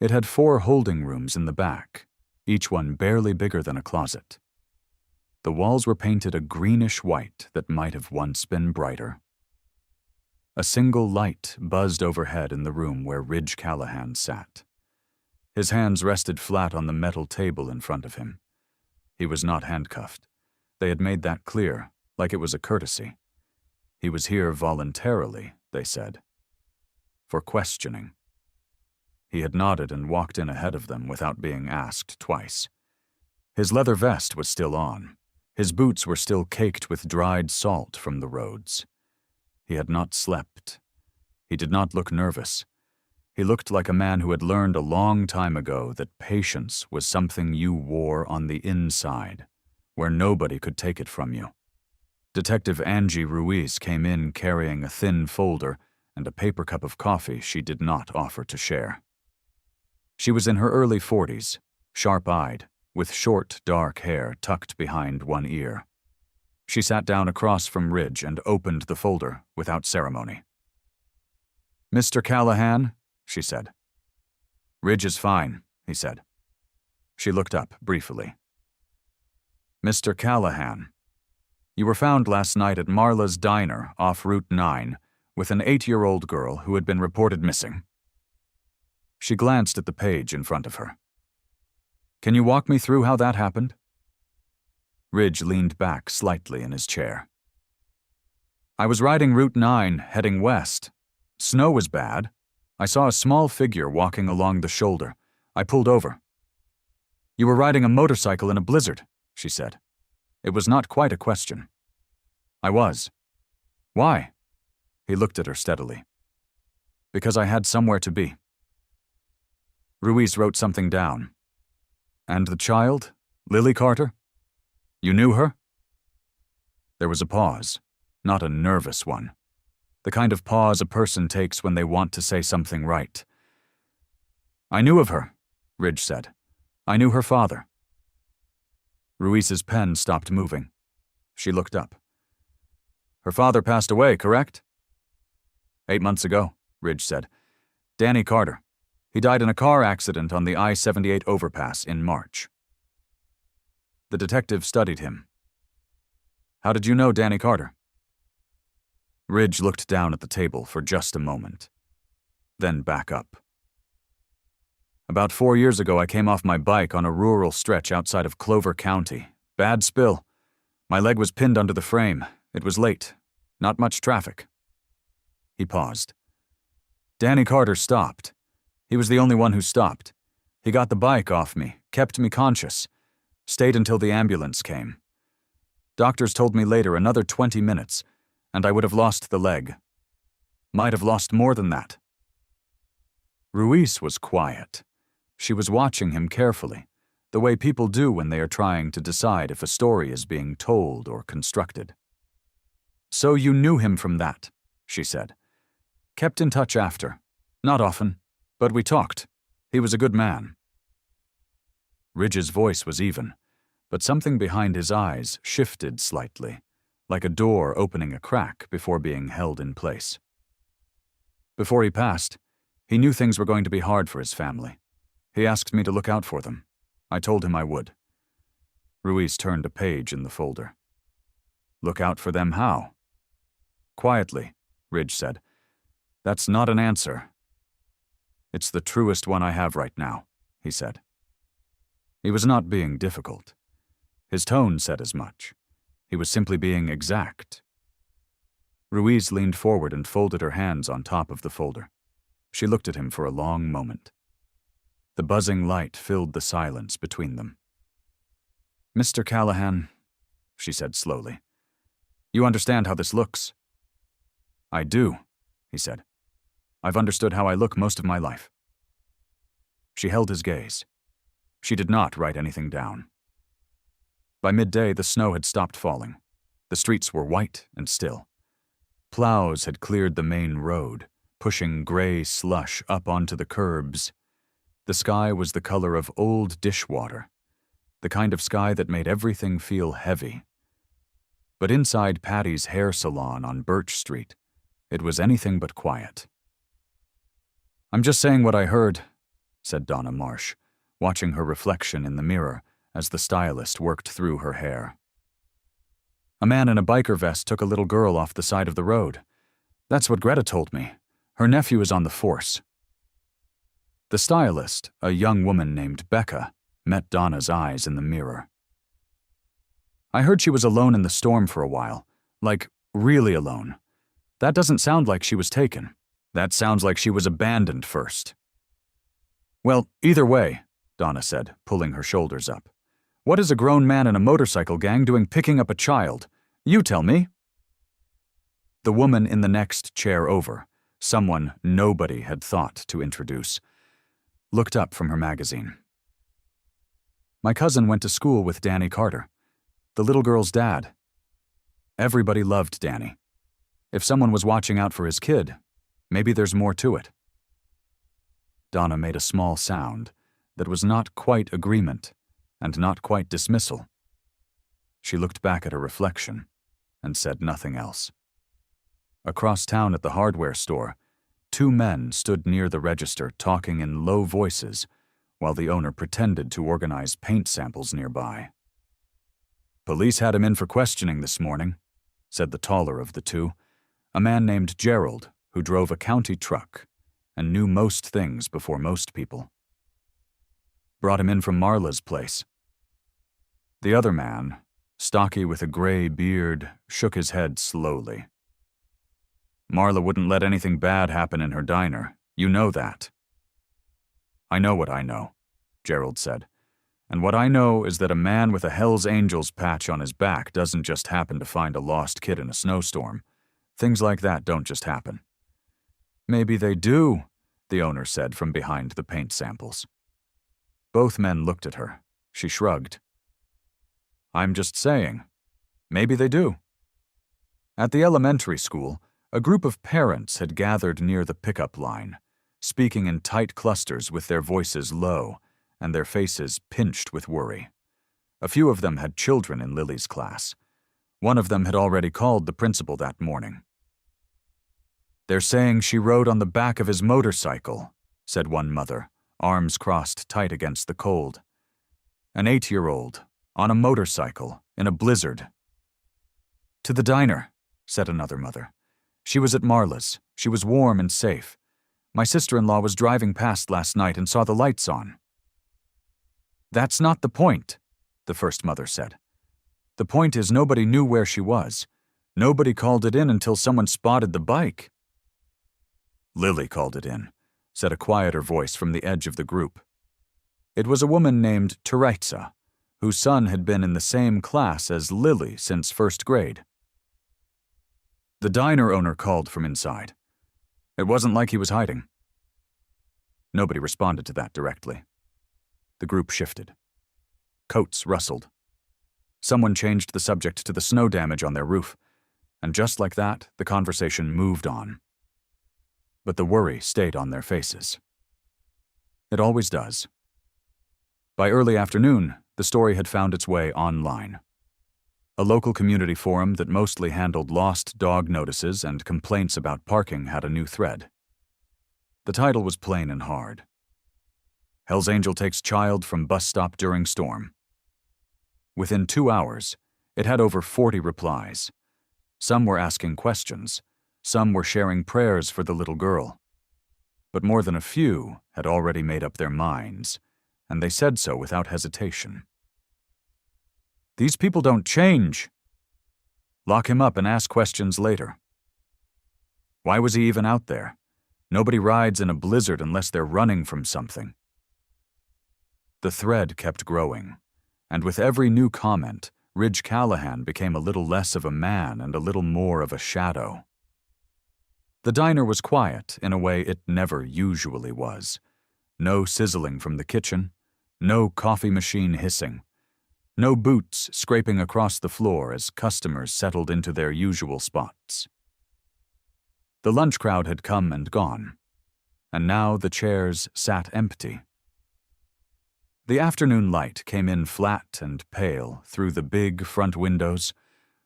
It had 4 holding rooms in the back, each one barely bigger than a closet. The walls were painted a greenish white that might have once been brighter. A single light buzzed overhead in the room where Ridge Callahan sat. His hands rested flat on the metal table in front of him. He was not handcuffed. They had made that clear, like it was a courtesy. He was here voluntarily, they said. For questioning. He had nodded and walked in ahead of them without being asked twice. His leather vest was still on. His boots were still caked with dried salt from the roads. He had not slept. He did not look nervous. He looked like a man who had learned a long time ago that patience was something you wore on the inside, where nobody could take it from you. Detective Angie Ruiz came in carrying a thin folder and a paper cup of coffee she did not offer to share. She was in her early 40s, sharp-eyed, with short, dark hair tucked behind one ear. She sat down across from Ridge and opened the folder without ceremony. "Mr. Callahan," she said. "Ridge is fine," he said. She looked up briefly. "Mr. Callahan." You were found last night at Marla's Diner off Route 9 with an 8-year-old girl who had been reported missing. She glanced at the page in front of her. Can you walk me through how that happened? Ridge leaned back slightly in his chair. I was riding Route 9, heading west. Snow was bad. I saw a small figure walking along the shoulder. I pulled over. You were riding a motorcycle in a blizzard, she said. It was not quite a question. I was. Why? He looked at her steadily. Because I had somewhere to be. Ruiz wrote something down. And the child? Lily Carter? You knew her? There was a pause, not a nervous one. The kind of pause a person takes when they want to say something right. I knew of her, Ridge said. I knew her father. Ruiz's pen stopped moving. She looked up. Her father passed away, correct? 8 months ago, Ridge said. Danny Carter. He died in a car accident on the I-78 overpass in March. The detective studied him. How did you know Danny Carter? Ridge looked down at the table for just a moment, then back up. About 4 years ago, I came off my bike on a rural stretch outside of Clover County. Bad spill. My leg was pinned under the frame. It was late. Not much traffic. He paused. Danny Carter stopped. He was the only one who stopped. He got the bike off me, kept me conscious, stayed until the ambulance came. Doctors told me later another 20 minutes, and I would have lost the leg. Might have lost more than that. Ruiz was quiet. She was watching him carefully, the way people do when they are trying to decide if a story is being told or constructed. So you knew him from that, she said. Kept in touch after. Not often, but we talked. He was a good man. Ridge's voice was even, but something behind his eyes shifted slightly, like a door opening a crack before being held in place. Before he passed, he knew things were going to be hard for his family. He asked me to look out for them. I told him I would. Ruiz turned a page in the folder. Look out for them how? Quietly, Ridge said. That's not an answer. It's the truest one I have right now, he said. He was not being difficult. His tone said as much. He was simply being exact. Ruiz leaned forward and folded her hands on top of the folder. She looked at him for a long moment. The buzzing light filled the silence between them. Mr. Callahan, she said slowly, you understand how this looks? I do, he said. I've understood how I look most of my life. She held his gaze. She did not write anything down. By midday, the snow had stopped falling. The streets were white and still. Plows had cleared the main road, pushing gray slush up onto the curbs. The sky was the color of old dishwater, the kind of sky that made everything feel heavy. But inside Patty's hair salon on Birch Street, it was anything but quiet. I'm just saying what I heard, said Donna Marsh, watching her reflection in the mirror as the stylist worked through her hair. A man in a biker vest took a little girl off the side of the road. That's what Greta told me. Her nephew is on the force. The stylist, a young woman named Becca, met Donna's eyes in the mirror. I heard she was alone in the storm for a while, like really alone. That doesn't sound like she was taken. That sounds like she was abandoned first. Well, either way, Donna said, pulling her shoulders up. What is a grown man in a motorcycle gang doing picking up a child? You tell me. The woman in the next chair over, someone nobody had thought to introduce, looked up from her magazine. My cousin went to school with Danny Carter, the little girl's dad. Everybody loved Danny. If someone was watching out for his kid, maybe there's more to it. Donna made a small sound that was not quite agreement and not quite dismissal. She looked back at her reflection and said nothing else. Across town at the hardware store, 2 men stood near the register talking in low voices while the owner pretended to organize paint samples nearby. Police had him in for questioning this morning, said the taller of the two, a man named Gerald, who drove a county truck and knew most things before most people. Brought him in from Marla's place. The other man, stocky with a gray beard, shook his head slowly. Marla wouldn't let anything bad happen in her diner. You know that. I know what I know, Gerald said. And what I know is that a man with a Hell's Angels patch on his back doesn't just happen to find a lost kid in a snowstorm. Things like that don't just happen. Maybe they do, the owner said from behind the paint samples. Both men looked at her. She shrugged. I'm just saying. Maybe they do. At the elementary school, a group of parents had gathered near the pickup line, speaking in tight clusters with their voices low and their faces pinched with worry. A few of them had children in Lily's class. One of them had already called the principal that morning. They're saying she rode on the back of his motorcycle, said one mother, arms crossed tight against the cold. An 8-year-old, on a motorcycle, in a blizzard. To the diner, said another mother. She was at Marla's. She was warm and safe. My sister-in-law was driving past last night and saw the lights on. That's not the point, the first mother said. The point is nobody knew where she was. Nobody called it in until someone spotted the bike. Lily called it in, said a quieter voice from the edge of the group. It was a woman named Tereitza, whose son had been in the same class as Lily since first grade. The diner owner called from inside. It wasn't like he was hiding. Nobody responded to that directly. The group shifted. Coats rustled. Someone changed the subject to the snow damage on their roof, and just like that, the conversation moved on. But the worry stayed on their faces. It always does. By early afternoon, the story had found its way online. A local community forum that mostly handled lost dog notices and complaints about parking had a new thread. The title was plain and hard. Hell's Angel takes child from bus stop during storm. Within 2 hours, it had over 40 replies. Some were asking questions. Some were sharing prayers for the little girl. But more than a few had already made up their minds, and they said so without hesitation. These people don't change. Lock him up and ask questions later. Why was he even out there? Nobody rides in a blizzard unless they're running from something. The thread kept growing, and with every new comment, Ridge Callahan became a little less of a man and a little more of a shadow. The diner was quiet in a way it never usually was. No sizzling from the kitchen, no coffee machine hissing, no boots scraping across the floor as customers settled into their usual spots. The lunch crowd had come and gone, and now the chairs sat empty. The afternoon light came in flat and pale through the big front windows,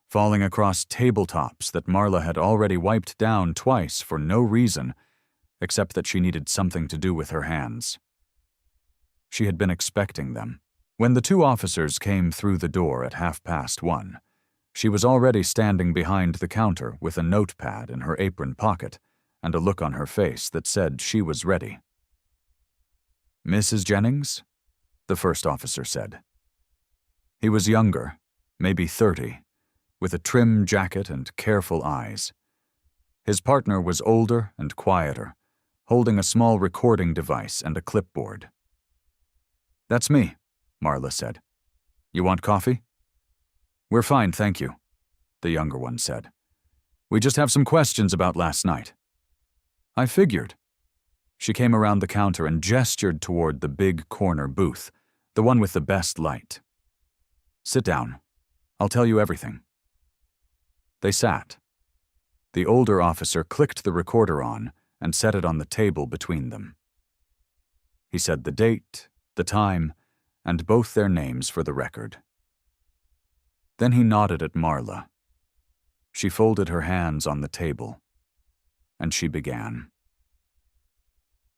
falling across tabletops that Marla had already wiped down twice for no reason, except that she needed something to do with her hands. She had been expecting them. When the 2 officers came through the door at 1:30, she was already standing behind the counter with a notepad in her apron pocket and a look on her face that said she was ready. "Mrs. Jennings?" the first officer said. He was younger, maybe 30, with a trim jacket and careful eyes. His partner was older and quieter, holding a small recording device and a clipboard. "That's me," Marla said. "You want coffee?" "We're fine, thank you," the younger one said. "We just have some questions about last night." "I figured." She came around the counter and gestured toward the big corner booth, the one with the best light. "Sit down. I'll tell you everything." They sat. The older officer clicked the recorder on and set it on the table between them. He said the date, the time, and both their names for the record. Then he nodded at Marla. She folded her hands on the table, and she began.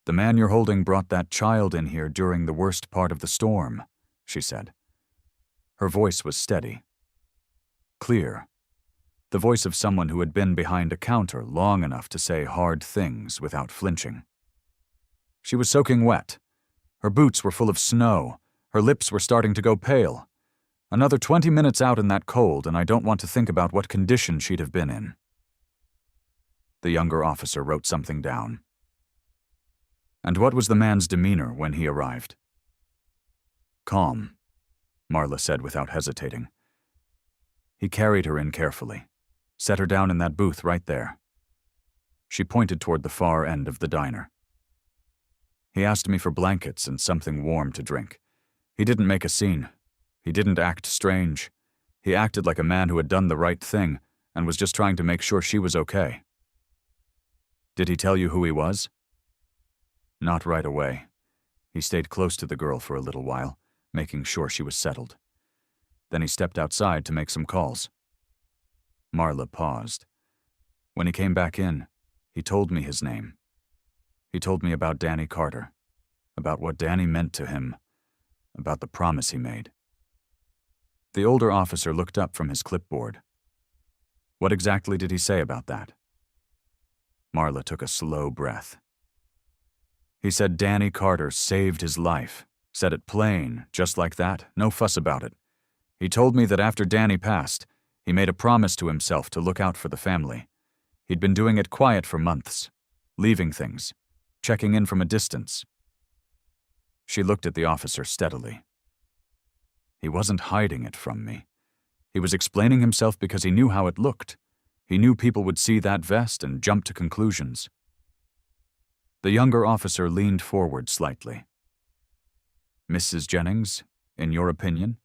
"The man you're holding brought that child in here during the worst part of the storm," she said. Her voice was steady, clear. The voice of someone who had been behind a counter long enough to say hard things without flinching. She was soaking wet. Her boots were full of snow. Her lips were starting to go pale. Another 20 minutes out in that cold, and I don't want to think about what condition she'd have been in. The younger officer wrote something down. And what was the man's demeanor when he arrived? Calm, Marla said without hesitating. He carried her in carefully, set her down in that booth right there. She pointed toward the far end of the diner. He asked me for blankets and something warm to drink. He didn't make a scene. He didn't act strange. He acted like a man who had done the right thing and was just trying to make sure she was okay. Did he tell you who he was? Not right away. He stayed close to the girl for a little while, making sure she was settled. Then he stepped outside to make some calls. Marla paused. When he came back in, he told me his name. He told me about Danny Carter, about what Danny meant to him, about the promise he made. The older officer looked up from his clipboard. What exactly did he say about that? Marla took a slow breath. He said Danny Carter saved his life, said it plain, just like that, no fuss about it. He told me that after Danny passed, he made a promise to himself to look out for the family. He'd been doing it quiet for months, leaving things, checking in from a distance. She looked at the officer steadily. He wasn't hiding it from me. He was explaining himself because he knew how it looked. He knew people would see that vest and jump to conclusions. The younger officer leaned forward slightly. Mrs. Jennings, in your opinion,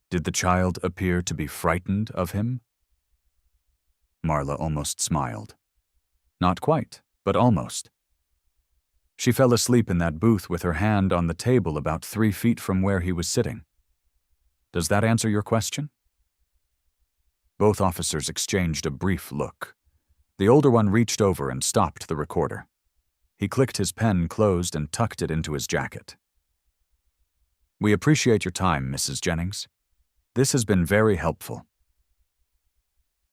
did the child appear to be frightened of him? Marla almost smiled. Not quite, but almost. She fell asleep in that booth with her hand on the table about 3 feet from where he was sitting. Does that answer your question? Both officers exchanged a brief look. The older one reached over and stopped the recorder. He clicked his pen closed and tucked it into his jacket. We appreciate your time, Mrs. Jennings. This has been very helpful.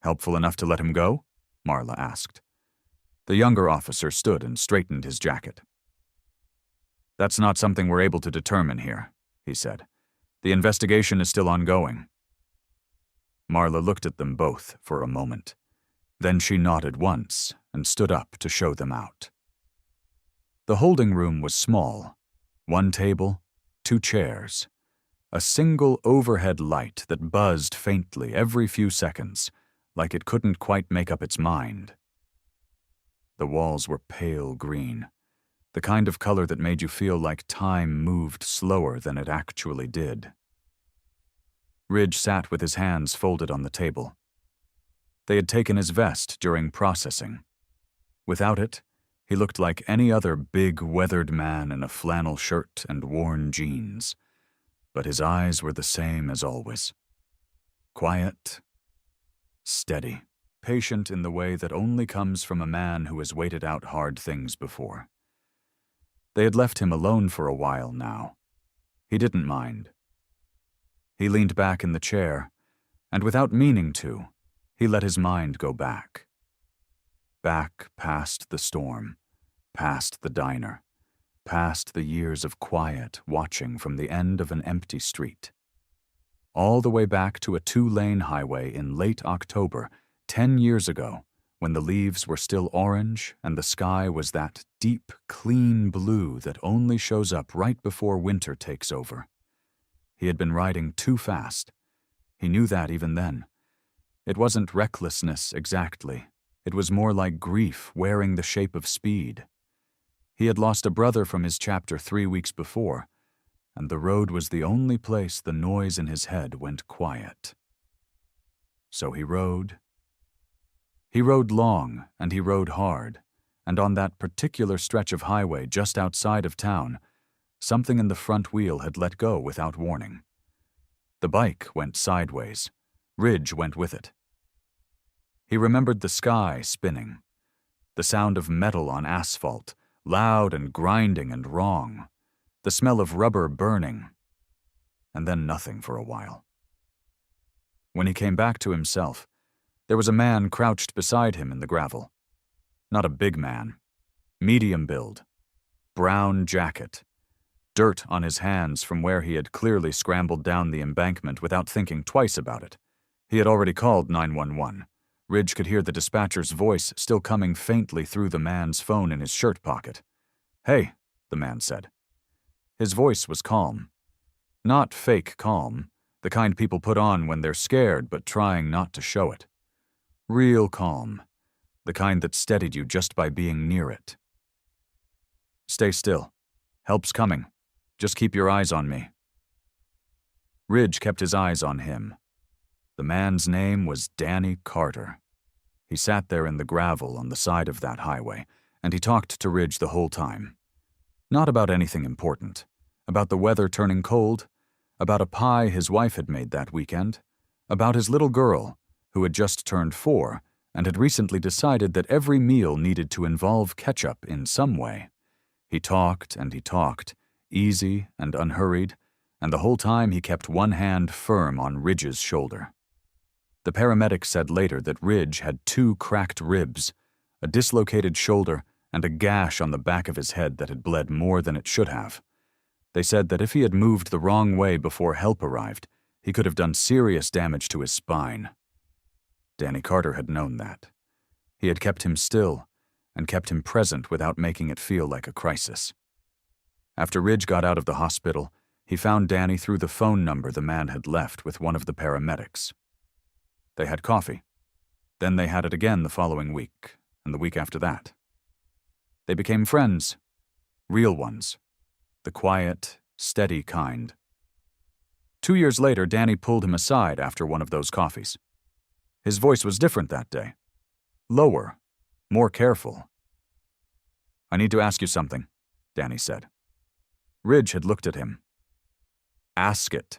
Helpful enough to let him go? Marla asked. The younger officer stood and straightened his jacket. That's not something we're able to determine here, he said. The investigation is still ongoing. Marla looked at them both for a moment. Then she nodded once and stood up to show them out. The holding room was small. 1 table, 2 chairs. A single overhead light that buzzed faintly every few seconds, like it couldn't quite make up its mind. The walls were pale green, the kind of color that made you feel like time moved slower than it actually did. Ridge sat with his hands folded on the table. They had taken his vest during processing. Without it, he looked like any other big, weathered man in a flannel shirt and worn jeans. But his eyes were the same as always. Quiet, steady, patient in the way that only comes from a man who has waited out hard things before. They had left him alone for a while now. He didn't mind. He leaned back in the chair, and without meaning to, he let his mind go back. Back past the storm, past the diner, past the years of quiet watching from the end of an empty street. All the way back to a 2-lane highway in late October, 10 years ago, when the leaves were still orange and the sky was that deep, clean blue that only shows up right before winter takes over. He had been riding too fast. He knew that even then. It wasn't recklessness exactly. It was more like grief wearing the shape of speed. He had lost a brother from his chapter 3 weeks before, and the road was the only place the noise in his head went quiet. So he rode. He rode long, and he rode hard, and on that particular stretch of highway just outside of town, something in the front wheel had let go without warning. The bike went sideways. Ridge went with it. He remembered the sky spinning, the sound of metal on asphalt, loud and grinding and wrong, the smell of rubber burning, and then nothing for a while. When he came back to himself, there was a man crouched beside him in the gravel. Not a big man. Medium build. Brown jacket. Dirt on his hands from where he had clearly scrambled down the embankment without thinking twice about it. He had already called 911. Ridge could hear the dispatcher's voice still coming faintly through the man's phone in his shirt pocket. "Hey," the man said. His voice was calm. Not fake calm, the kind people put on when they're scared but trying not to show it. Real calm, the kind that steadied you just by being near it. "Stay still. Help's coming. Just keep your eyes on me." Ridge kept his eyes on him. The man's name was Danny Carter. He sat there in the gravel on the side of that highway, and he talked to Ridge the whole time. Not about anything important. About the weather turning cold. About a pie his wife had made that weekend. About his little girl, who had just turned 4 and had recently decided that every meal needed to involve ketchup in some way. He talked and he talked, easy and unhurried, and the whole time he kept one hand firm on Ridge's shoulder. The paramedic said later that Ridge had 2 cracked ribs, a dislocated shoulder, and a gash on the back of his head that had bled more than it should have. They said that if he had moved the wrong way before help arrived, he could have done serious damage to his spine. Danny Carter had known that. He had kept him still and kept him present without making it feel like a crisis. After Ridge got out of the hospital, he found Danny through the phone number the man had left with one of the paramedics. They had coffee. Then they had it again the following week, and the week after that. They became friends. Real ones. The quiet, steady kind. 2 years later, Danny pulled him aside after one of those coffees. His voice was different that day. Lower. More careful. "I need to ask you something," Danny said. Ridge had looked at him. "Ask it."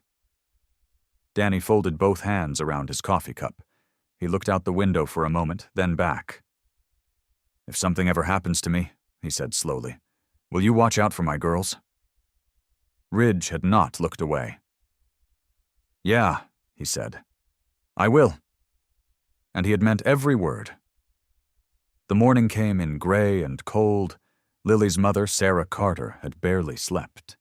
Danny folded both hands around his coffee cup. He looked out the window for a moment, then back. "If something ever happens to me," he said slowly, "will you watch out for my girls?" Ridge had not looked away. "Yeah," he said. "I will." And he had meant every word. The morning came in gray and cold. Lily's mother, Sarah Carter, had barely slept.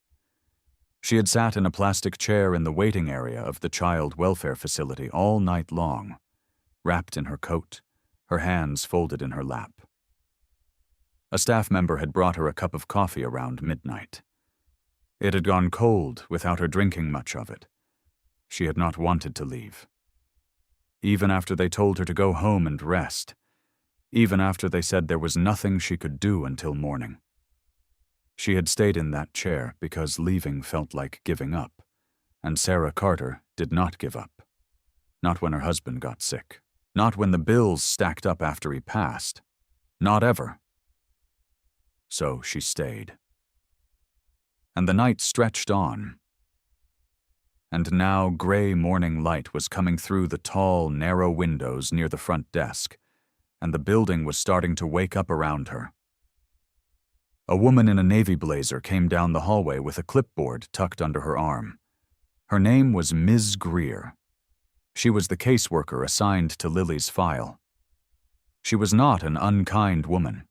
She had sat in a plastic chair in the waiting area of the child welfare facility all night long, wrapped in her coat, her hands folded in her lap. A staff member had brought her a cup of coffee around midnight. It had gone cold without her drinking much of it. She had not wanted to leave. Even after they told her to go home and rest, even after they said there was nothing she could do until morning. She had stayed in that chair because leaving felt like giving up, and Sarah Carter did not give up. Not when her husband got sick. Not when the bills stacked up after he passed. Not ever. So she stayed. And the night stretched on. And now gray morning light was coming through the tall, narrow windows near the front desk, and the building was starting to wake up around her. A woman in a navy blazer came down the hallway with a clipboard tucked under her arm. Her name was Ms. Greer. She was the caseworker assigned to Lily's file. She was not an unkind woman,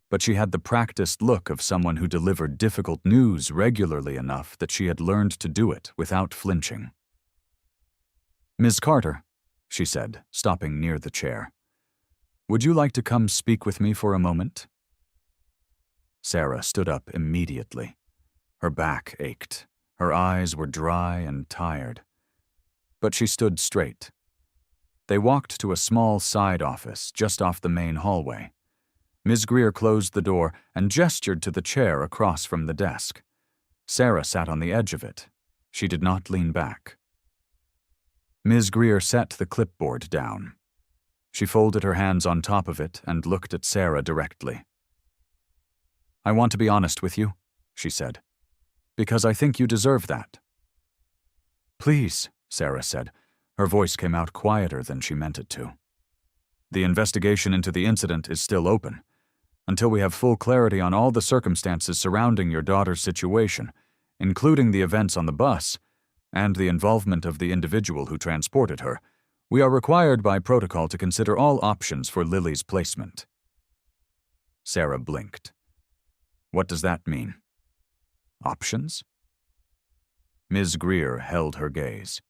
but she had the practiced look of someone who delivered difficult news regularly enough that she had learned to do it without flinching. "Ms. Carter," she said, stopping near the chair, "would you like to come speak with me for a moment?" Sarah stood up immediately. Her back ached. Her eyes were dry and tired. But she stood straight. They walked to a small side office just off the main hallway. Ms. Greer closed the door and gestured to the chair across from the desk. Sarah sat on the edge of it. She did not lean back. Ms. Greer set the clipboard down. She folded her hands on top of it and looked at Sarah directly. "I want to be honest with you," she said, "because I think you deserve that." "Please," Sarah said. Her voice came out quieter than she meant it to. "The investigation into the incident is still open. Until we have full clarity on all the circumstances surrounding your daughter's situation, including the events on the bus, and the involvement of the individual who transported her, We are required by protocol to consider all options for Lily's placement. Sarah blinked. What does that mean? Options? Ms. Greer held her gaze.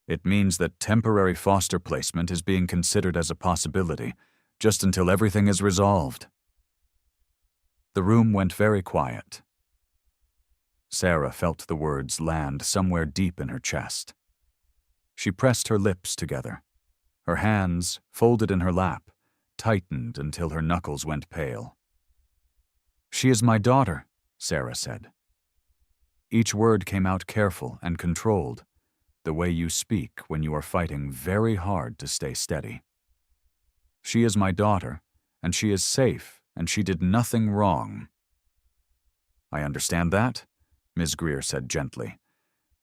It means that temporary foster placement is being considered as a possibility, just until everything is resolved. The room went very quiet. Sarah felt the words land somewhere deep in her chest. She pressed her lips together. Her hands, folded in her lap, tightened until her knuckles went pale. "She is my daughter," Sarah said. Each word came out careful and controlled, the way you speak when you are fighting very hard to stay steady. "She is my daughter, and she is safe, and she did nothing wrong." "I understand that," Ms. Greer said gently.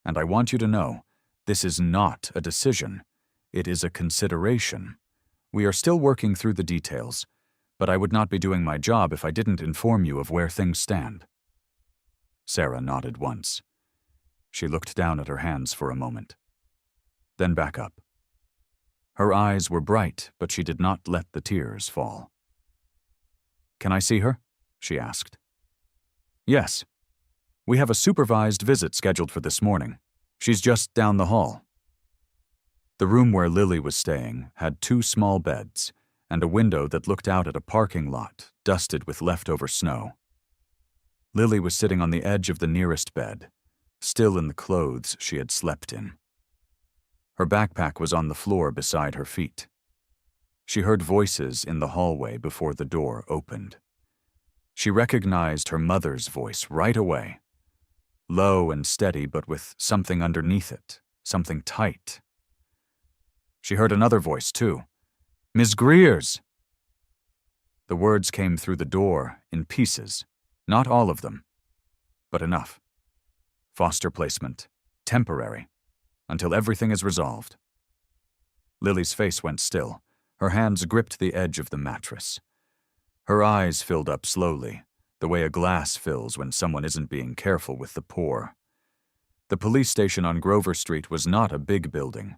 "And I want you to know, this is not a decision. It is a consideration. We are still working through the details, but I would not be doing my job if I didn't inform you of where things stand." Sarah nodded once. She looked down at her hands for a moment, then back up. Her eyes were bright, but she did not let the tears fall. "Can I see her?" she asked. "Yes. We have a supervised visit scheduled for this morning. She's just down the hall." The room where Lily was staying had 2 small beds and a window that looked out at a parking lot dusted with leftover snow. Lily was sitting on the edge of the nearest bed, still in the clothes she had slept in. Her backpack was on the floor beside her feet. She heard voices in the hallway before the door opened. She recognized her mother's voice right away. Low and steady, but with something underneath it, something tight. She heard another voice, too. "Ms. Greer's!" The words came through the door in pieces, not all of them, but enough. Foster placement, temporary, until everything is resolved. Lily's face went still. Her hands gripped the edge of the mattress. Her eyes filled up slowly, the way a glass fills when someone isn't being careful with the pour. The police station on Grover Street was not a big building.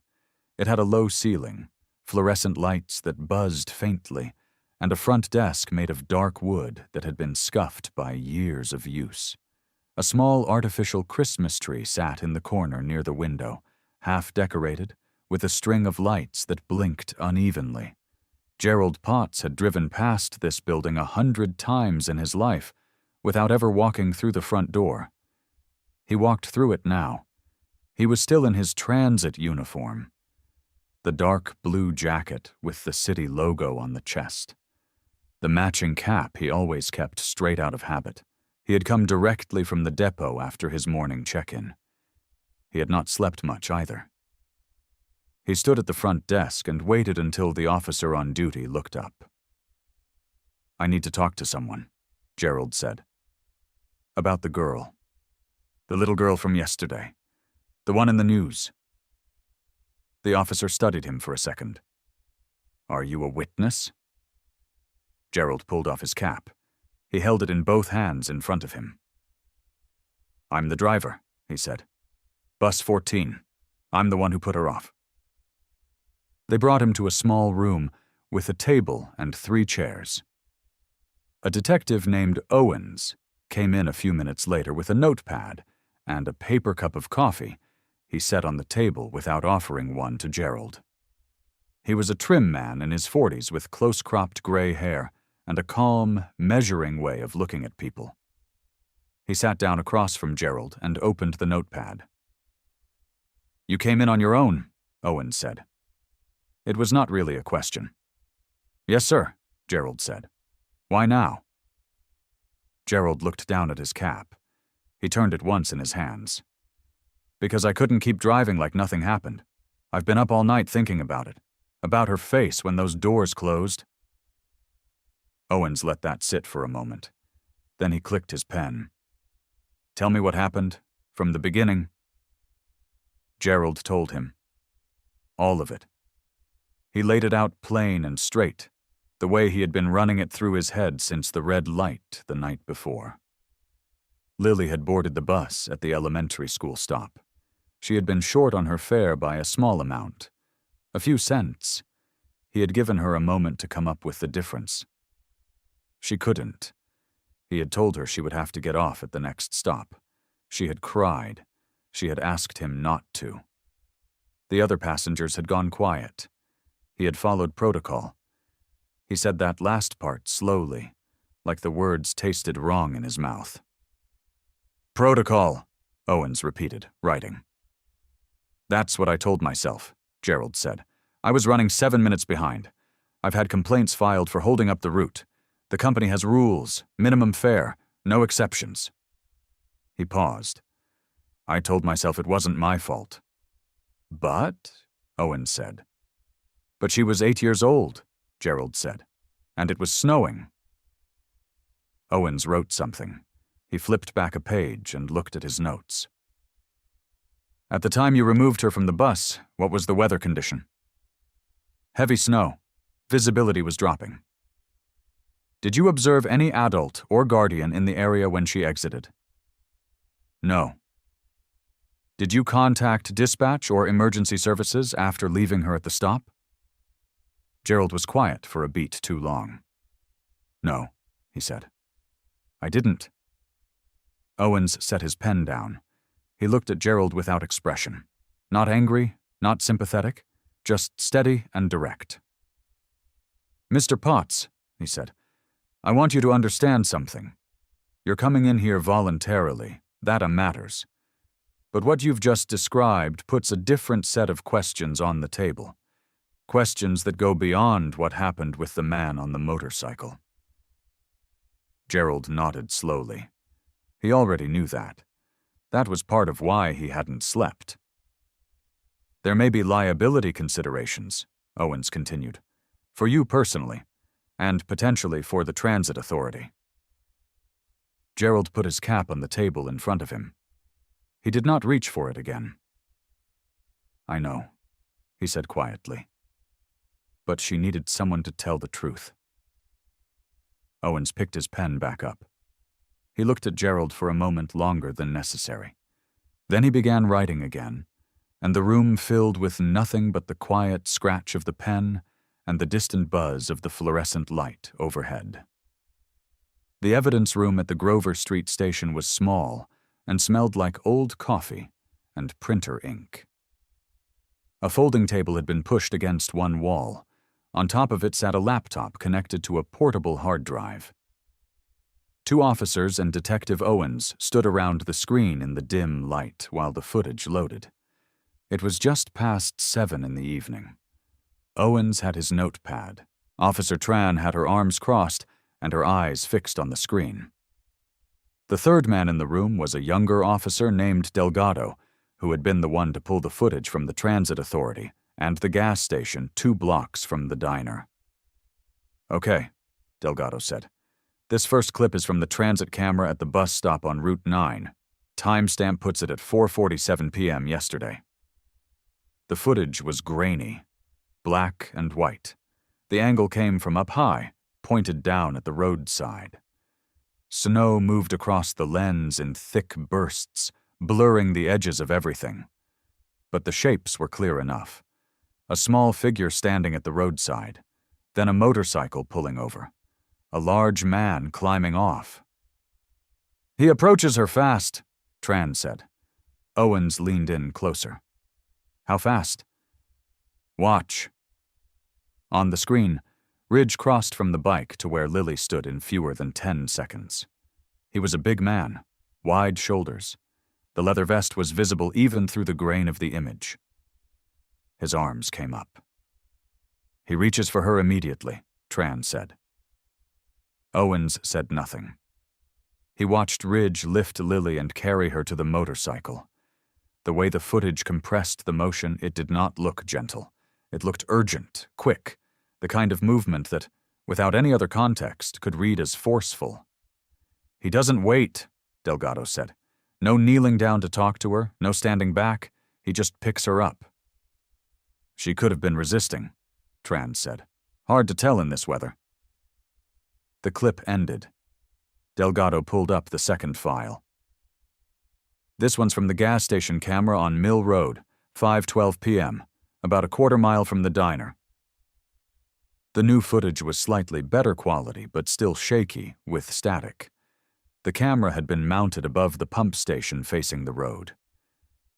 It had a low ceiling, fluorescent lights that buzzed faintly, and a front desk made of dark wood that had been scuffed by years of use. A small artificial Christmas tree sat in the corner near the window, half decorated, with a string of lights that blinked unevenly. Gerald Potts had driven past this building 100 times in his life without ever walking through the front door. He walked through it now. He was still in his transit uniform. The dark blue jacket with the city logo on the chest. The matching cap he always kept straight out of habit. He had come directly from the depot after his morning check-in. He had not slept much either. He stood at the front desk and waited until the officer on duty looked up. "I need to talk to someone," Gerald said. "About the girl. The little girl from yesterday. The one in the news." The officer studied him for a second. "Are you a witness?" Gerald pulled off his cap. He held it in both hands in front of him. "I'm the driver," he said. "Bus 14. I'm the one who put her off." They brought him to a small room with a table and 3 chairs. A detective named Owens came in a few minutes later with a notepad and a paper cup of coffee he set on the table without offering one to Gerald. He was a trim man in his 40s with close-cropped gray hair and a calm, measuring way of looking at people. He sat down across from Gerald and opened the notepad. "You came in on your own," Owens said. It was not really a question. "Yes, sir," Gerald said. "Why now?" Gerald looked down at his cap. He turned it once in his hands. "Because I couldn't keep driving like nothing happened. I've been up all night thinking about it. About her face when those doors closed." Owens let that sit for a moment. Then he clicked his pen. "Tell me what happened, from the beginning." Gerald told him. All of it. He laid it out plain and straight, the way he had been running it through his head since the red light the night before. Lily had boarded the bus at the elementary school stop. She had been short on her fare by a small amount, A few cents. He had given her a moment to come up with the difference. She couldn't. He had told her she would have to get off at the next stop. She had cried. She had asked him not to. The other passengers had gone quiet. He had followed protocol. He said that last part slowly, like the words tasted wrong in his mouth. "Protocol," Owens repeated, writing. "That's what I told myself," Gerald said. "I was running 7 minutes behind. I've had complaints filed for holding up the route. The company has rules, minimum fare, no exceptions." He paused. "I told myself it wasn't my fault." "But," Owens said. "But she was 8 years old," Gerald said. "And it was snowing." Owens wrote something. He flipped back a page and looked at his notes. "At the time you removed her from the bus, what was the weather condition?" "Heavy snow. Visibility was dropping." "Did you observe any adult or guardian in the area when she exited?" "No." "Did you contact dispatch or emergency services after leaving her at the stop?" Gerald was quiet for a beat too long. "No," he said. "I didn't." Owens set his pen down. He looked at Gerald without expression. Not angry, not sympathetic, just steady and direct. "Mr. Potts," he said, "I want you to understand something. You're coming in here voluntarily. That matters. But what you've just described puts a different set of questions on the table. Questions that go beyond what happened with the man on the motorcycle." Gerald nodded slowly. He already knew that. That was part of why he hadn't slept. "There may be liability considerations," Owens continued, "for you personally, and potentially for the transit authority." Gerald put his cap on the table in front of him. He did not reach for it again. "I know," he said quietly. "But she needed someone to tell the truth." Owens picked his pen back up. He looked at Gerald for a moment longer than necessary. Then he began writing again, and the room filled with nothing but the quiet scratch of the pen and the distant buzz of the fluorescent light overhead. The evidence room at the Grover Street station was small and smelled like old coffee and printer ink. A folding table had been pushed against one wall. On top of it sat a laptop connected to a portable hard drive. 2 officers and Detective Owens stood around the screen in the dim light while the footage loaded. It was just past 7 in the evening. Owens had his notepad. Officer Tran had her arms crossed and her eyes fixed on the screen. The third man in the room was a younger officer named Delgado, who had been the one to pull the footage from the transit authority and the gas station 2 blocks from the diner. "Okay," Delgado said. "This first clip is from the transit camera at the bus stop on Route 9. Timestamp puts it at 4:47 p.m. yesterday." The footage was grainy, black and white. The angle came from up high, pointed down at the roadside. Snow moved across the lens in thick bursts, blurring the edges of everything. But the shapes were clear enough. A small figure standing at the roadside, then a motorcycle pulling over. A large man climbing off. "He approaches her fast," Tran said. Owens leaned in closer. "How fast?" "Watch." On the screen, Ridge crossed from the bike to where Lily stood in fewer than 10 seconds. He was a big man, wide shoulders. The leather vest was visible even through the grain of the image. His arms came up. "He reaches for her immediately," Tran said. Owens said nothing. He watched Ridge lift Lily and carry her to the motorcycle. The way the footage compressed the motion, it did not look gentle. It looked urgent, quick, the kind of movement that, without any other context, could read as forceful. "He doesn't wait," Delgado said. "No kneeling down to talk to her, no standing back. He just picks her up." "She could have been resisting," Tran said. "Hard to tell in this weather." The clip ended. Delgado pulled up the second file. "This one's from the gas station camera on Mill Road, 5:12 p.m. about a quarter-mile from the diner." The new footage was slightly better quality, but still shaky, with static. The camera had been mounted above the pump station facing the road.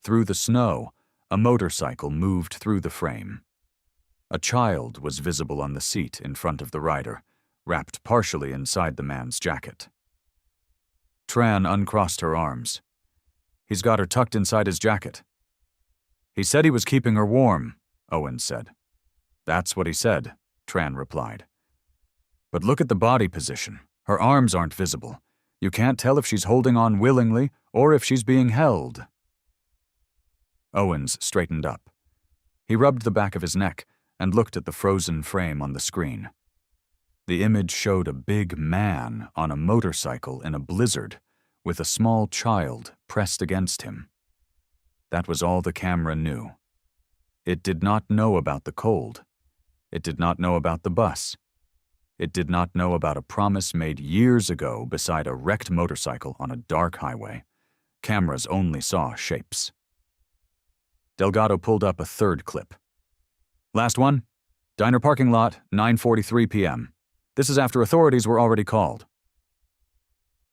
Through the snow, a motorcycle moved through the frame. A child was visible on the seat in front of the rider, wrapped partially inside the man's jacket. Tran uncrossed her arms. "He's got her tucked inside his jacket." "He said he was keeping her warm," Owens said. "That's what he said," Tran replied. "But look at the body position. Her arms aren't visible. You can't tell if she's holding on willingly or if she's being held." Owens straightened up. He rubbed the back of his neck and looked at the frozen frame on the screen. The image showed a big man on a motorcycle in a blizzard with a small child pressed against him. That was all the camera knew. It did not know about the cold. It did not know about the bus. It did not know about a promise made years ago beside a wrecked motorcycle on a dark highway. Cameras only saw shapes. Delgado pulled up a third clip. "Last one. Diner parking lot, 9:43 p.m. This is after authorities were already called."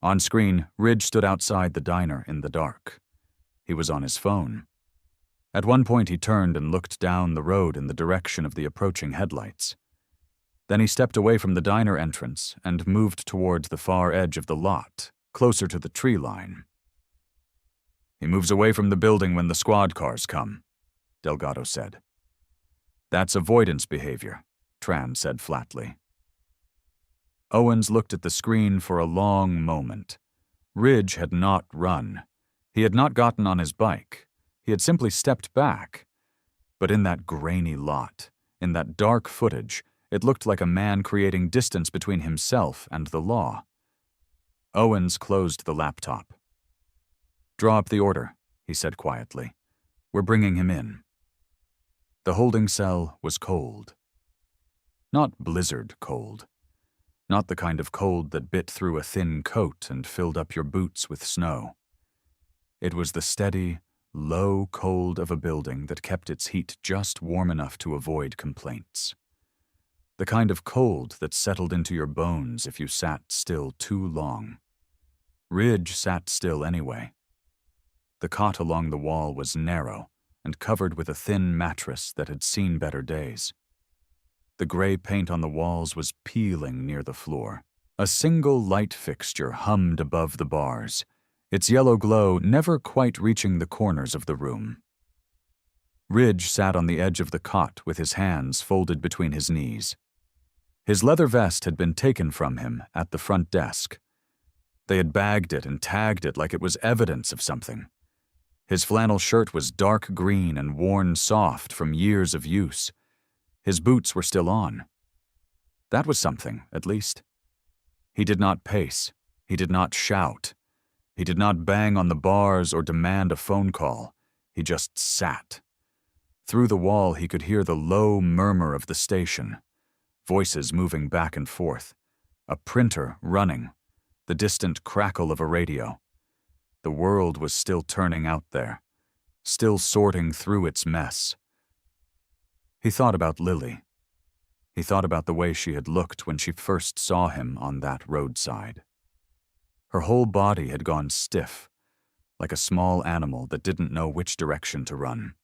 On screen, Ridge stood outside the diner in the dark. He was on his phone. At one point he turned and looked down the road in the direction of the approaching headlights. Then he stepped away from the diner entrance and moved towards the far edge of the lot, closer to the tree line. "He moves away from the building when the squad cars come," Delgado said. "That's avoidance behavior," Tran said flatly. Owens looked at the screen for a long moment. Ridge had not run. He had not gotten on his bike. He had simply stepped back. But in that grainy lot, in that dark footage, it looked like a man creating distance between himself and the law. Owens closed the laptop. "Draw up the order," he said quietly. "We're bringing him in." The holding cell was cold. Not blizzard cold. Not the kind of cold that bit through a thin coat and filled up your boots with snow. It was the steady, low cold of a building that kept its heat just warm enough to avoid complaints. The kind of cold that settled into your bones if you sat still too long. Ridge sat still anyway. The cot along the wall was narrow and covered with a thin mattress that had seen better days. The gray paint on the walls was peeling near the floor. A single light fixture hummed above the bars, its yellow glow never quite reaching the corners of the room. Ridge sat on the edge of the cot with his hands folded between his knees. His leather vest had been taken from him at the front desk. They had bagged it and tagged it like it was evidence of something. His flannel shirt was dark green and worn soft from years of use. His boots were still on. That was something, at least. He did not pace. He did not shout. He did not bang on the bars or demand a phone call. He just sat. Through the wall he could hear the low murmur of the station, voices moving back and forth, a printer running, the distant crackle of a radio. The world was still turning out there, still sorting through its mess. He thought about Lily. He thought about the way she had looked when she first saw him on that roadside. Her whole body had gone stiff, like a small animal that didn't know which direction to run.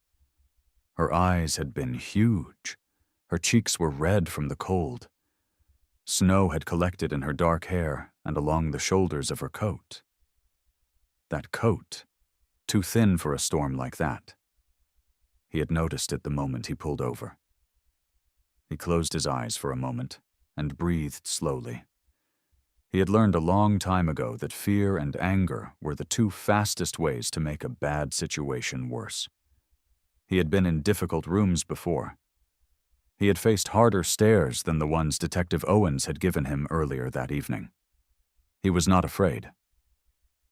Her eyes had been huge. Her cheeks were red from the cold. Snow had collected in her dark hair and along the shoulders of her coat. That coat, too thin for a storm like that. He had noticed it the moment he pulled over. He closed his eyes for a moment and breathed slowly. He had learned a long time ago that fear and anger were the two fastest ways to make a bad situation worse. He had been in difficult rooms before. He had faced harder stares than the ones Detective Owens had given him earlier that evening. He was not afraid.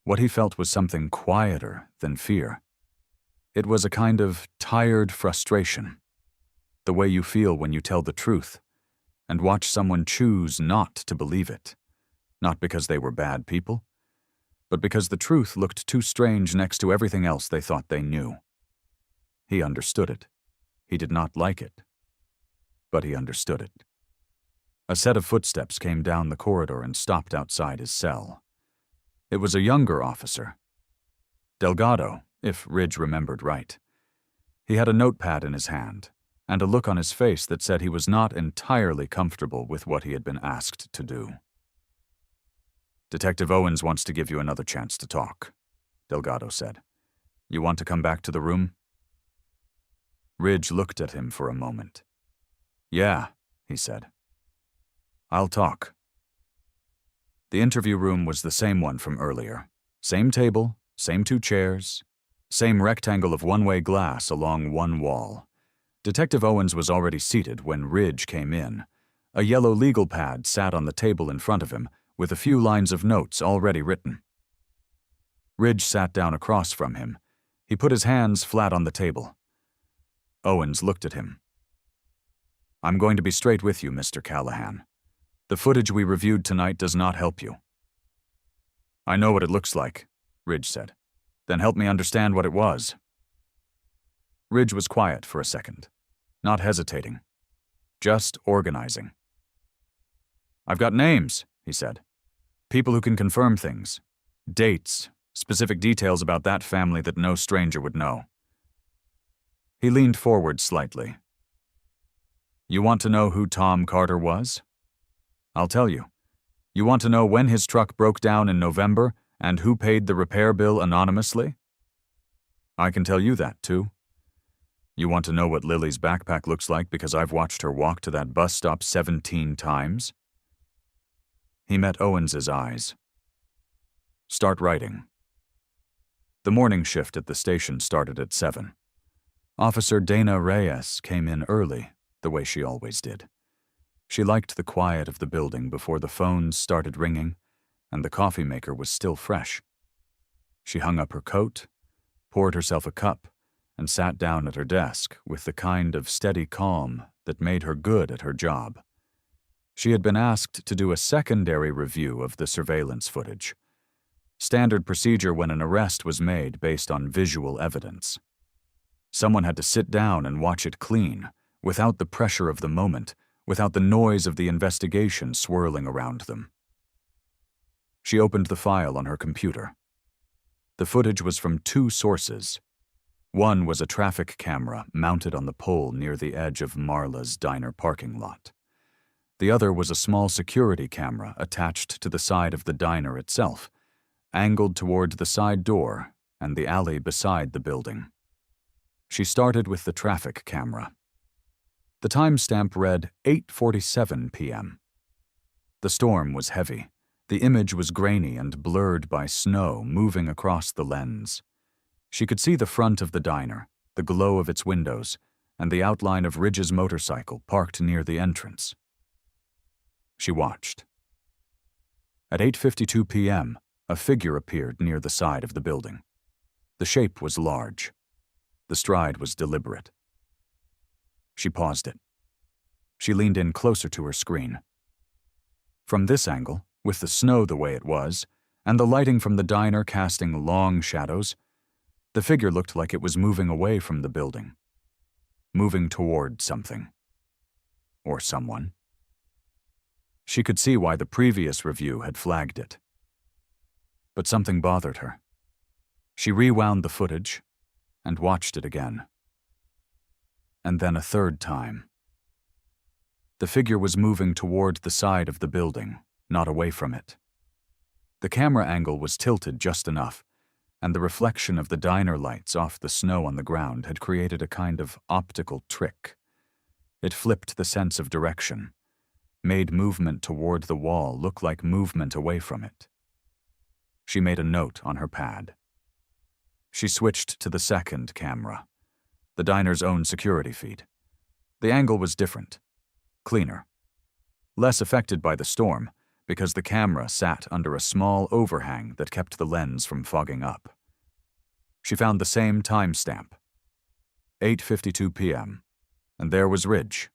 What he felt was something quieter than fear. It was a kind of tired frustration, the way you feel when you tell the truth and watch someone choose not to believe it, not because they were bad people, but because the truth looked too strange next to everything else they thought they knew. He understood it. He did not like it, but he understood it. A set of footsteps came down the corridor and stopped outside his cell. It was a younger officer. Delgado, if Ridge remembered right. He had a notepad in his hand, and a look on his face that said he was not entirely comfortable with what he had been asked to do. "Detective Owens wants to give you another chance to talk," Delgado said. "You want to come back to the room?" Ridge looked at him for a moment. "Yeah," he said. "I'll talk." The interview room was the same one from earlier. Same table, same 2 chairs, same rectangle of one-way glass along one wall. Detective Owens was already seated when Ridge came in. A yellow legal pad sat on the table in front of him, with a few lines of notes already written. Ridge sat down across from him. He put his hands flat on the table. Owens looked at him. "I'm going to be straight with you, Mr. Callahan. The footage we reviewed tonight does not help you." "I know what it looks like," Ridge said. "Then help me understand what it was." Ridge was quiet for a second, not hesitating, just organizing. "I've got names," he said. "People who can confirm things. Dates, specific details about that family that no stranger would know." He leaned forward slightly. "You want to know who Tom Carter was? I'll tell you. You want to know when his truck broke down in November and who paid the repair bill anonymously? I can tell you that, too. You want to know what Lily's backpack looks like because I've watched her walk to that bus stop 17 times? He met Owens's eyes. "Start writing." The morning shift at the station started at 7. Officer Dana Reyes came in early, the way she always did. She liked the quiet of the building before the phones started ringing, and the coffee maker was still fresh. She hung up her coat, poured herself a cup, and sat down at her desk with the kind of steady calm that made her good at her job. She had been asked to do a secondary review of the surveillance footage. Standard procedure when an arrest was made based on visual evidence. Someone had to sit down and watch it clean, without the pressure of the moment, without the noise of the investigation swirling around them. She opened the file on her computer. The footage was from 2 sources. One was a traffic camera mounted on the pole near the edge of Marla's diner parking lot. The other was a small security camera attached to the side of the diner itself, angled toward the side door and the alley beside the building. She started with the traffic camera. The timestamp read 8:47 p.m. The storm was heavy. The image was grainy and blurred by snow moving across the lens. She could see the front of the diner, the glow of its windows, and the outline of Ridge's motorcycle parked near the entrance. She watched. At 8:52 p.m., a figure appeared near the side of the building. The shape was large. The stride was deliberate. She paused it. She leaned in closer to her screen. From this angle, with the snow the way it was, and the lighting from the diner casting long shadows, the figure looked like it was moving away from the building, moving toward something. Or someone. She could see why the previous review had flagged it. But something bothered her. She rewound the footage and watched it again. And then a third time. The figure was moving toward the side of the building, not away from it. The camera angle was tilted just enough, and the reflection of the diner lights off the snow on the ground had created a kind of optical trick. It flipped the sense of direction, made movement toward the wall look like movement away from it. She made a note on her pad. She switched to the second camera, the diner's own security feed. The angle was different, cleaner, less affected by the storm because the camera sat under a small overhang that kept the lens from fogging up. She found the same timestamp, 8:52 p.m., and there was Ridge.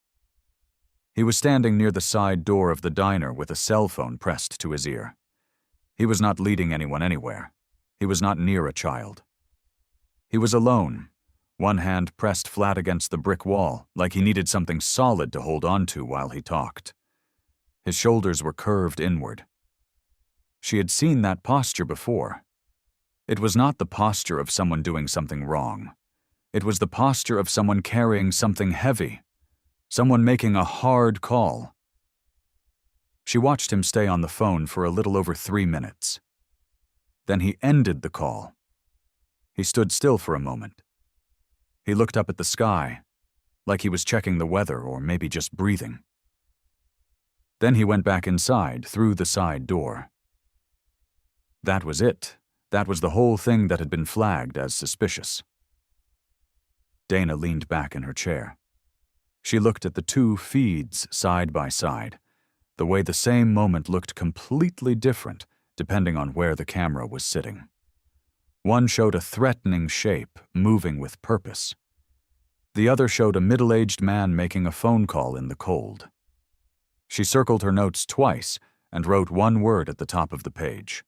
He was standing near the side door of the diner with a cell phone pressed to his ear. He was not leading anyone anywhere. He was not near a child. He was alone, one hand pressed flat against the brick wall, like he needed something solid to hold on to while he talked. His shoulders were curved inward. She had seen that posture before. It was not the posture of someone doing something wrong. It was the posture of someone carrying something heavy, someone making a hard call. She watched him stay on the phone for a little over 3 minutes. Then he ended the call. He stood still for a moment. He looked up at the sky, like he was checking the weather or maybe just breathing. Then he went back inside, through the side door. That was it. That was the whole thing that had been flagged as suspicious. Dana leaned back in her chair. She looked at the two feeds side by side, the way the same moment looked completely different depending on where the camera was sitting. One showed a threatening shape, moving with purpose. The other showed a middle-aged man making a phone call in the cold. She circled her notes twice and wrote one word at the top of the page.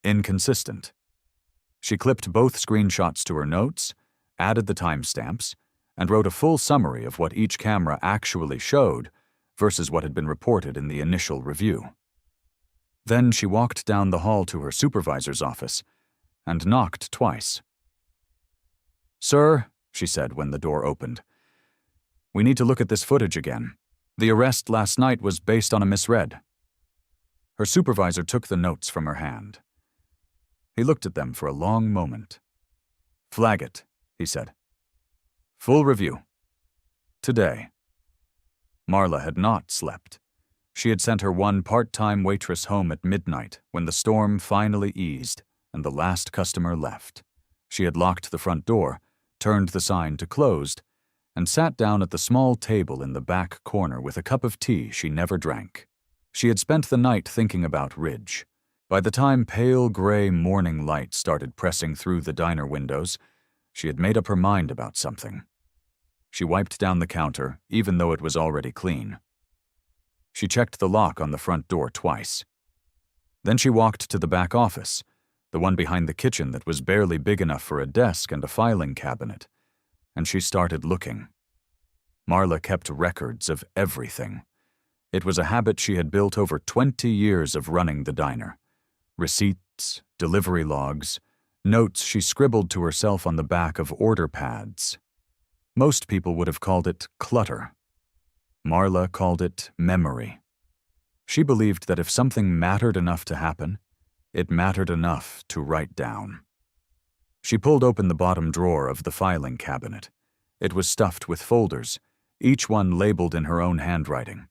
Inconsistent. She clipped both screenshots to her notes, added the timestamps, and wrote a full summary of what each camera actually showed versus what had been reported in the initial review. Then she walked down the hall to her supervisor's office and knocked twice. "Sir," she said when the door opened, "we need to look at this footage again. The arrest last night was based on a misread." Her supervisor took the notes from her hand. He looked at them for a long moment. "Flag it," he said. "Full review. Today." Marla had not slept. She had sent her one part-time waitress home at midnight when the storm finally eased and the last customer left. She had locked the front door, turned the sign to closed, and sat down at the small table in the back corner with a cup of tea she never drank. She had spent the night thinking about Ridge. By the time pale gray morning light started pressing through the diner windows, she had made up her mind about something. She wiped down the counter, even though it was already clean. She checked the lock on the front door twice. Then she walked to the back office, the one behind the kitchen that was barely big enough for a desk and a filing cabinet, and she started looking. Marla kept records of everything. It was a habit she had built over 20 years of running the diner. Receipts, delivery logs, notes she scribbled to herself on the back of order pads. Most people would have called it clutter. Marla called it memory. She believed that if something mattered enough to happen, it mattered enough to write down. She pulled open the bottom drawer of the filing cabinet. It was stuffed with folders, each one labeled in her own handwriting.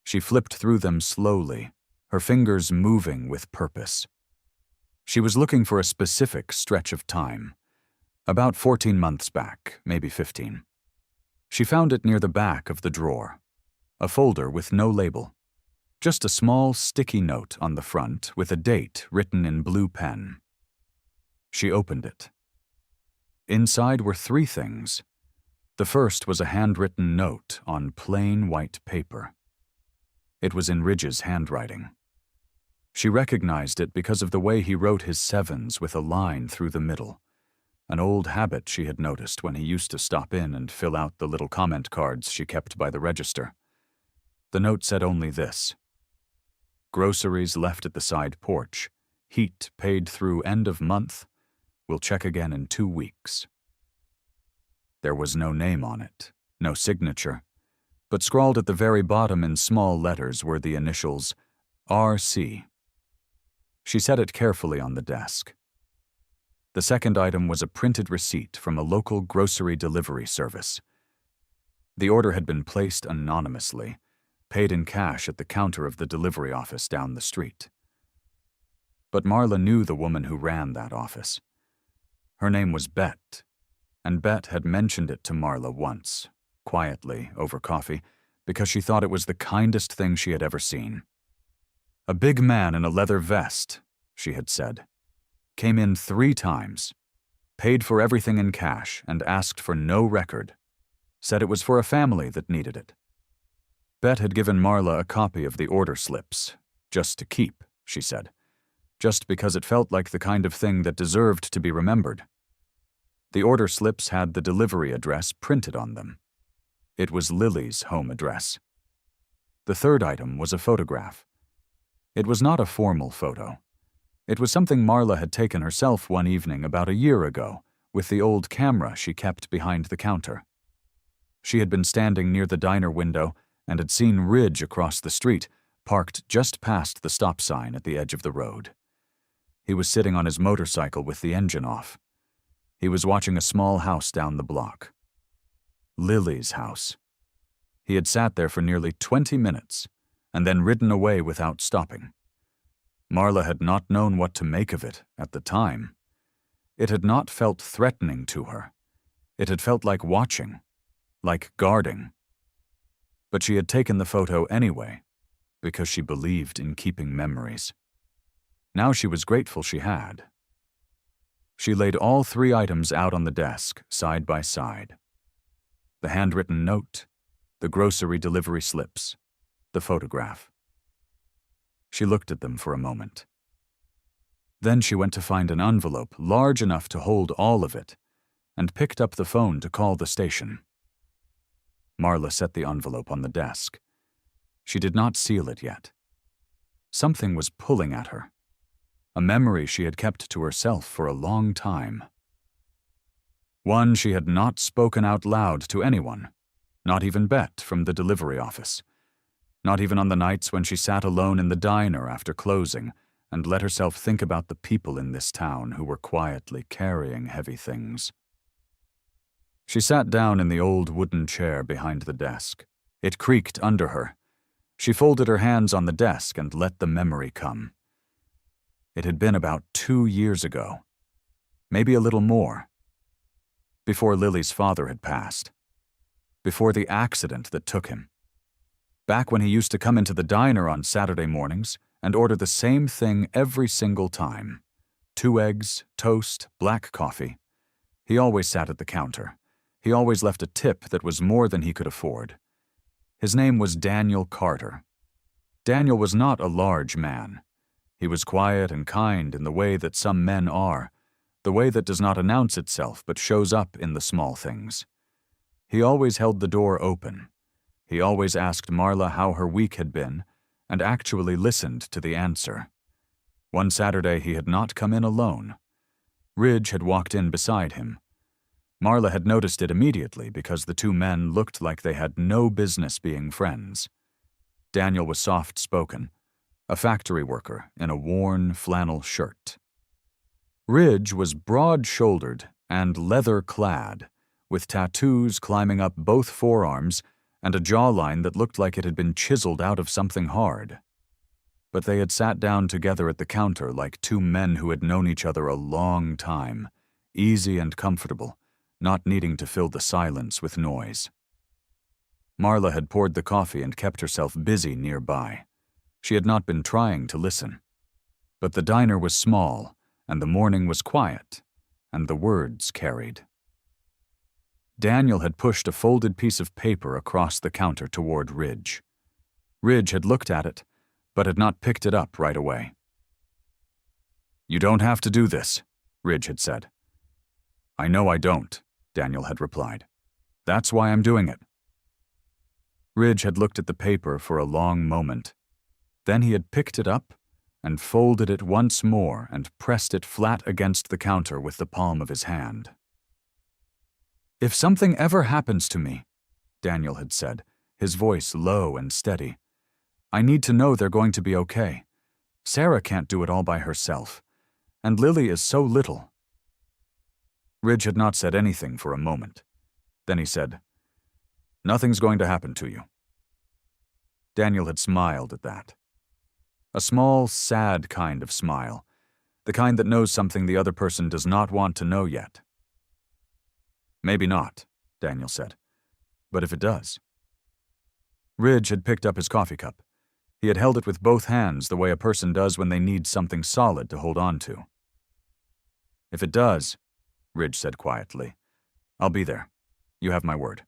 She flipped through them slowly, her fingers moving with purpose. She was looking for a specific stretch of time. About 14 months back, maybe 15. She found it near the back of the drawer. A folder with no label. Just a small sticky note on the front with a date written in blue pen. She opened it. Inside were 3 things. The first was a handwritten note on plain white paper. It was in Ridge's handwriting. She recognized it because of the way he wrote his 7s with a line through the middle, an old habit she had noticed when he used to stop in and fill out the little comment cards she kept by the register. The note said only this: "Groceries left at the side porch. Heat paid through end of month. We'll check again in 2 weeks." There was no name on it, no signature, but scrawled at the very bottom in small letters were the initials RC. She set it carefully on the desk. The second item was a printed receipt from a local grocery delivery service. The order had been placed anonymously, paid in cash at the counter of the delivery office down the street. But Marla knew the woman who ran that office. Her name was Bet, and Bet had mentioned it to Marla once, quietly, over coffee, because she thought it was the kindest thing she had ever seen. "A big man in a leather vest," she had said, "came in 3 times, paid for everything in cash and asked for no record, said it was for a family that needed it." Bet had given Marla a copy of the order slips, just to keep, she said, just because it felt like the kind of thing that deserved to be remembered. The order slips had the delivery address printed on them. It was Lily's home address. The third item was a photograph. It was not a formal photo. It was something Marla had taken herself one evening about a year ago with the old camera she kept behind the counter. She had been standing near the diner window and had seen Ridge across the street, parked just past the stop sign at the edge of the road. He was sitting on his motorcycle with the engine off. He was watching a small house down the block. Lily's house. He had sat there for nearly 20 minutes and then ridden away without stopping. Marla had not known what to make of it at the time. It had not felt threatening to her. It had felt like watching, like guarding. But she had taken the photo anyway, because she believed in keeping memories. Now she was grateful she had. She laid all three items out on the desk, side by side. The handwritten note, the grocery delivery slips, the photograph. She looked at them for a moment. Then she went to find an envelope large enough to hold all of it, and picked up the phone to call the station. Marla set the envelope on the desk. She did not seal it yet. Something was pulling at her. A memory she had kept to herself for a long time. One she had not spoken out loud to anyone, not even Bet from the delivery office. Not even on the nights when she sat alone in the diner after closing and let herself think about the people in this town who were quietly carrying heavy things. She sat down in the old wooden chair behind the desk. It creaked under her. She folded her hands on the desk and let the memory come. It had been about 2 years ago, maybe a little more, before Lily's father had passed, before the accident that took him, back when he used to come into the diner on Saturday mornings and order the same thing every single time: 2 eggs, toast, black coffee. He always sat at the counter. He always left a tip that was more than he could afford. His name was Daniel Carter. Daniel was not a large man. He was quiet and kind in the way that some men are, the way that does not announce itself but shows up in the small things. He always held the door open. He always asked Marla how her week had been, and actually listened to the answer. One Saturday he had not come in alone. Ridge had walked in beside him. Marla had noticed it immediately because the two men looked like they had no business being friends. Daniel was soft-spoken, a factory worker in a worn flannel shirt. Ridge was broad-shouldered and leather-clad, with tattoos climbing up both forearms and a jawline that looked like it had been chiseled out of something hard. But they had sat down together at the counter like two men who had known each other a long time, easy and comfortable, not needing to fill the silence with noise. Marla had poured the coffee and kept herself busy nearby. She had not been trying to listen. But the diner was small, and the morning was quiet, and the words carried. Daniel had pushed a folded piece of paper across the counter toward Ridge. Ridge had looked at it, but had not picked it up right away. "You don't have to do this," Ridge had said. "I know I don't," Daniel had replied. "That's why I'm doing it." Ridge had looked at the paper for a long moment. Then he had picked it up and folded it once more and pressed it flat against the counter with the palm of his hand. "If something ever happens to me," Daniel had said, his voice low and steady, "I need to know they're going to be okay. Sarah can't do it all by herself, and Lily is so little." Ridge had not said anything for a moment. Then he said, "Nothing's going to happen to you." Daniel had smiled at that. A small, sad kind of smile, the kind that knows something the other person does not want to know yet. "Maybe not," Daniel said, "but if it does." Ridge had picked up his coffee cup. He had held it with both hands the way a person does when they need something solid to hold on to. "If it does," Ridge said quietly, "I'll be there. You have my word."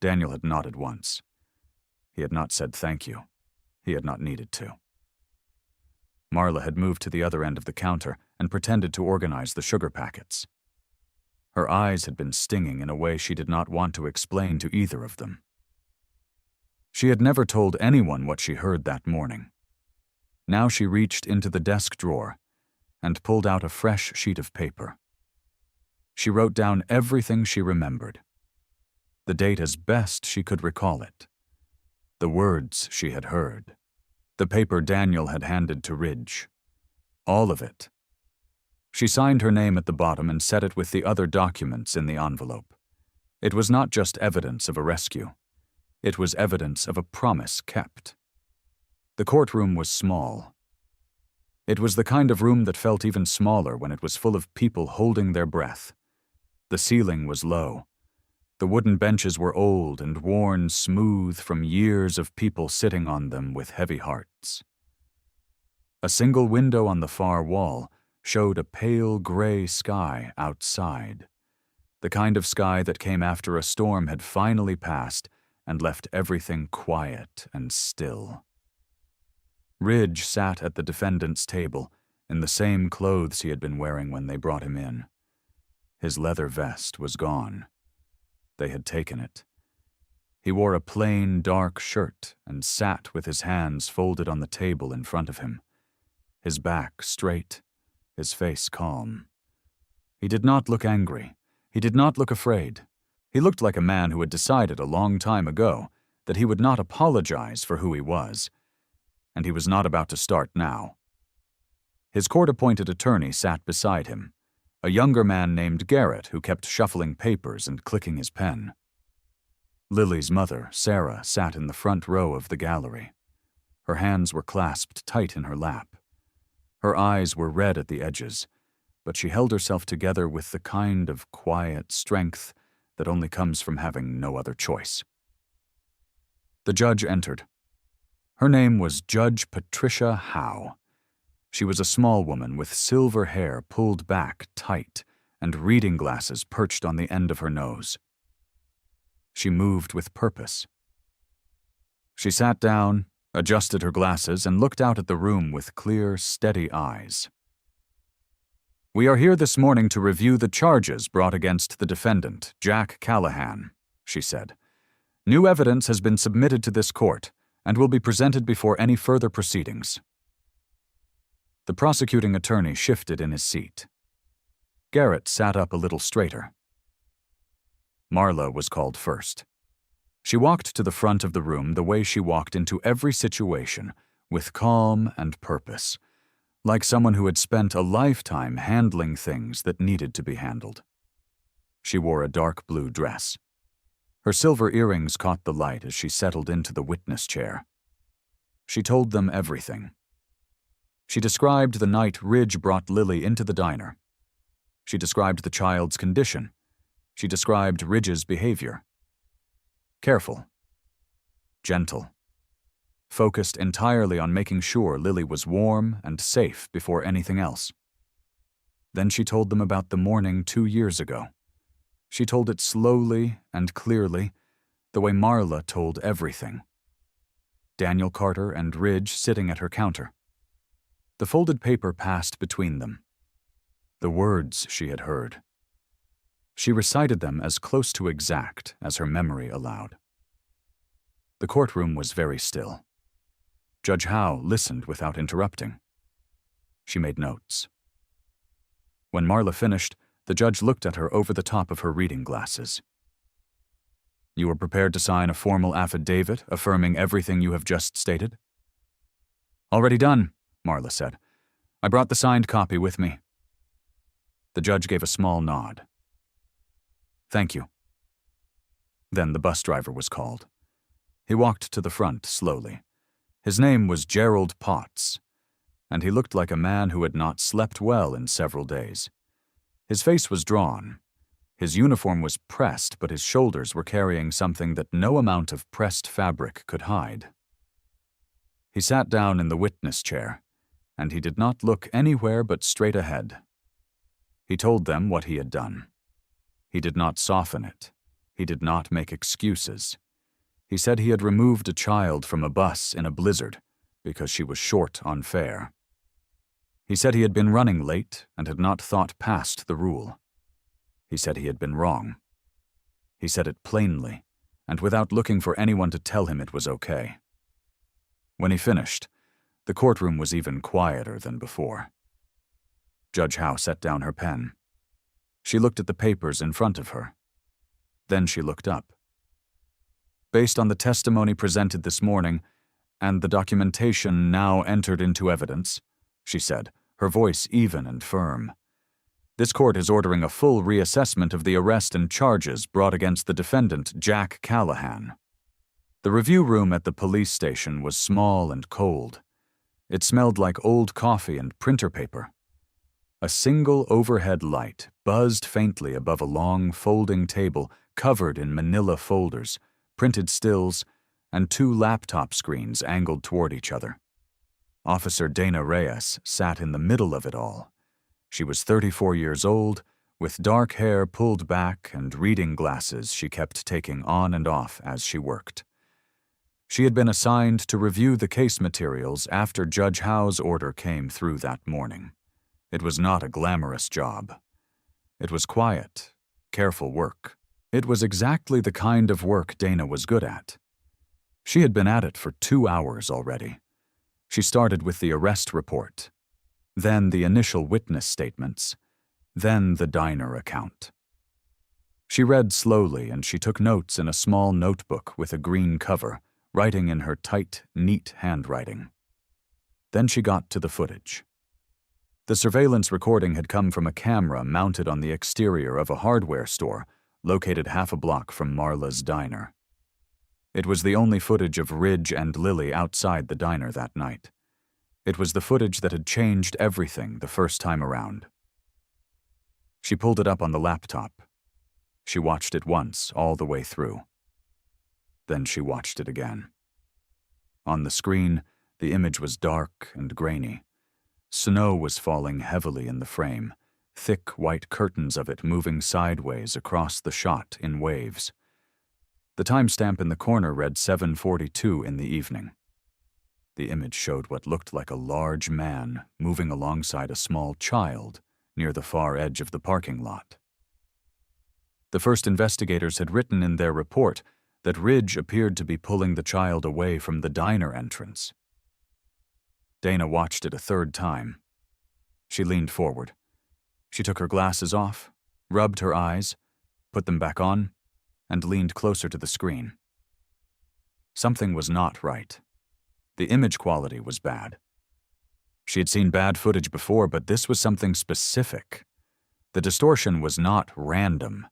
Daniel had nodded once. He had not said thank you. He had not needed to. Marla had moved to the other end of the counter and pretended to organize the sugar packets. Her eyes had been stinging in a way she did not want to explain to either of them. She had never told anyone what she heard that morning. Now she reached into the desk drawer and pulled out a fresh sheet of paper. She wrote down everything she remembered, the date as best she could recall it, the words she had heard, the paper Daniel had handed to Ridge. All of it. She signed her name at the bottom and set it with the other documents in the envelope. It was not just evidence of a rescue. It was evidence of a promise kept. The courtroom was small. It was the kind of room that felt even smaller when it was full of people holding their breath. The ceiling was low. The wooden benches were old and worn smooth from years of people sitting on them with heavy hearts. A single window on the far wall showed a pale gray sky outside, the kind of sky that came after a storm had finally passed and left everything quiet and still. Ridge sat at the defendant's table in the same clothes he had been wearing when they brought him in. His leather vest was gone. They had taken it. He wore a plain, dark shirt and sat with his hands folded on the table in front of him, his back straight, his face calm. He did not look angry. He did not look afraid. He looked like a man who had decided a long time ago that he would not apologize for who he was, and he was not about to start now. His court-appointed attorney sat beside him, a younger man named Garrett who kept shuffling papers and clicking his pen. Lily's mother, Sarah, sat in the front row of the gallery. Her hands were clasped tight in her lap. Her eyes were red at the edges, but she held herself together with the kind of quiet strength that only comes from having no other choice. The judge entered. Her name was Judge Patricia Howe. She was a small woman with silver hair pulled back tight and reading glasses perched on the end of her nose. She moved with purpose. She sat down, adjusted her glasses, and looked out at the room with clear, steady eyes. "We are here this morning to review the charges brought against the defendant, Jack Callahan," she said. "New evidence has been submitted to this court and will be presented before any further proceedings." The prosecuting attorney shifted in his seat. Garrett sat up a little straighter. Marla was called first. She walked to the front of the room the way she walked into every situation, with calm and purpose, like someone who had spent a lifetime handling things that needed to be handled. She wore a dark blue dress. Her silver earrings caught the light as she settled into the witness chair. She told them everything. She described the night Ridge brought Lily into the diner. She described the child's condition. She described Ridge's behavior. Careful. Gentle. Focused entirely on making sure Lily was warm and safe before anything else. Then she told them about the morning 2 years ago. She told it slowly and clearly, the way Marla told everything. Daniel Carter and Ridge sitting at her counter. The folded paper passed between them. The words she had heard. She recited them as close to exact as her memory allowed. The courtroom was very still. Judge Howe listened without interrupting. She made notes. When Marla finished, the judge looked at her over the top of her reading glasses. "You are prepared to sign a formal affidavit affirming everything you have just stated?" "Already done," Marla said. "I brought the signed copy with me." The judge gave a small nod. "Thank you." Then the bus driver was called. He walked to the front slowly. His name was Gerald Potts, and he looked like a man who had not slept well in several days. His face was drawn. His uniform was pressed, but his shoulders were carrying something that no amount of pressed fabric could hide. He sat down in the witness chair, and he did not look anywhere but straight ahead. He told them what he had done. He did not soften it. He did not make excuses. He said he had removed a child from a bus in a blizzard because she was short on fare. He said he had been running late and had not thought past the rule. He said he had been wrong. He said it plainly, and without looking for anyone to tell him it was okay. When he finished, the courtroom was even quieter than before. Judge Howe set down her pen. She looked at the papers in front of her. Then she looked up. Based on the testimony presented this morning, and the documentation now entered into evidence, she said, her voice even and firm, this court is ordering a full reassessment of the arrest and charges brought against the defendant, Jack Callahan. The review room at the police station was small and cold. It smelled like old coffee and printer paper. A single overhead light buzzed faintly above a long, folding table covered in manila folders, printed stills, and 2 laptop screens angled toward each other. Officer Dana Reyes sat in the middle of it all. She was 34 years old, with dark hair pulled back and reading glasses she kept taking on and off as she worked. She had been assigned to review the case materials after Judge Howe's order came through that morning. It was not a glamorous job. It was quiet, careful work. It was exactly the kind of work Dana was good at. She had been at it for 2 hours already. She started with the arrest report, then the initial witness statements, then the diner account. She read slowly, and she took notes in a small notebook with a green cover, writing in her tight, neat handwriting. Then she got to the footage. The surveillance recording had come from a camera mounted on the exterior of a hardware store located half a block from Marla's diner. It was the only footage of Ridge and Lily outside the diner that night. It was the footage that had changed everything the first time around. She pulled it up on the laptop. She watched it once, all the way through. Then she watched it again. On the screen, the image was dark and grainy. Snow was falling heavily in the frame, thick white curtains of it moving sideways across the shot in waves. The timestamp in the corner read 7:42 in the evening. The image showed what looked like a large man moving alongside a small child near the far edge of the parking lot. The first investigators had written in their report that Ridge appeared to be pulling the child away from the diner entrance. Dana watched it a third time. She leaned forward. She took her glasses off, rubbed her eyes, put them back on, and leaned closer to the screen. Something was not right. The image quality was bad. She had seen bad footage before, but this was something specific. The distortion was not random.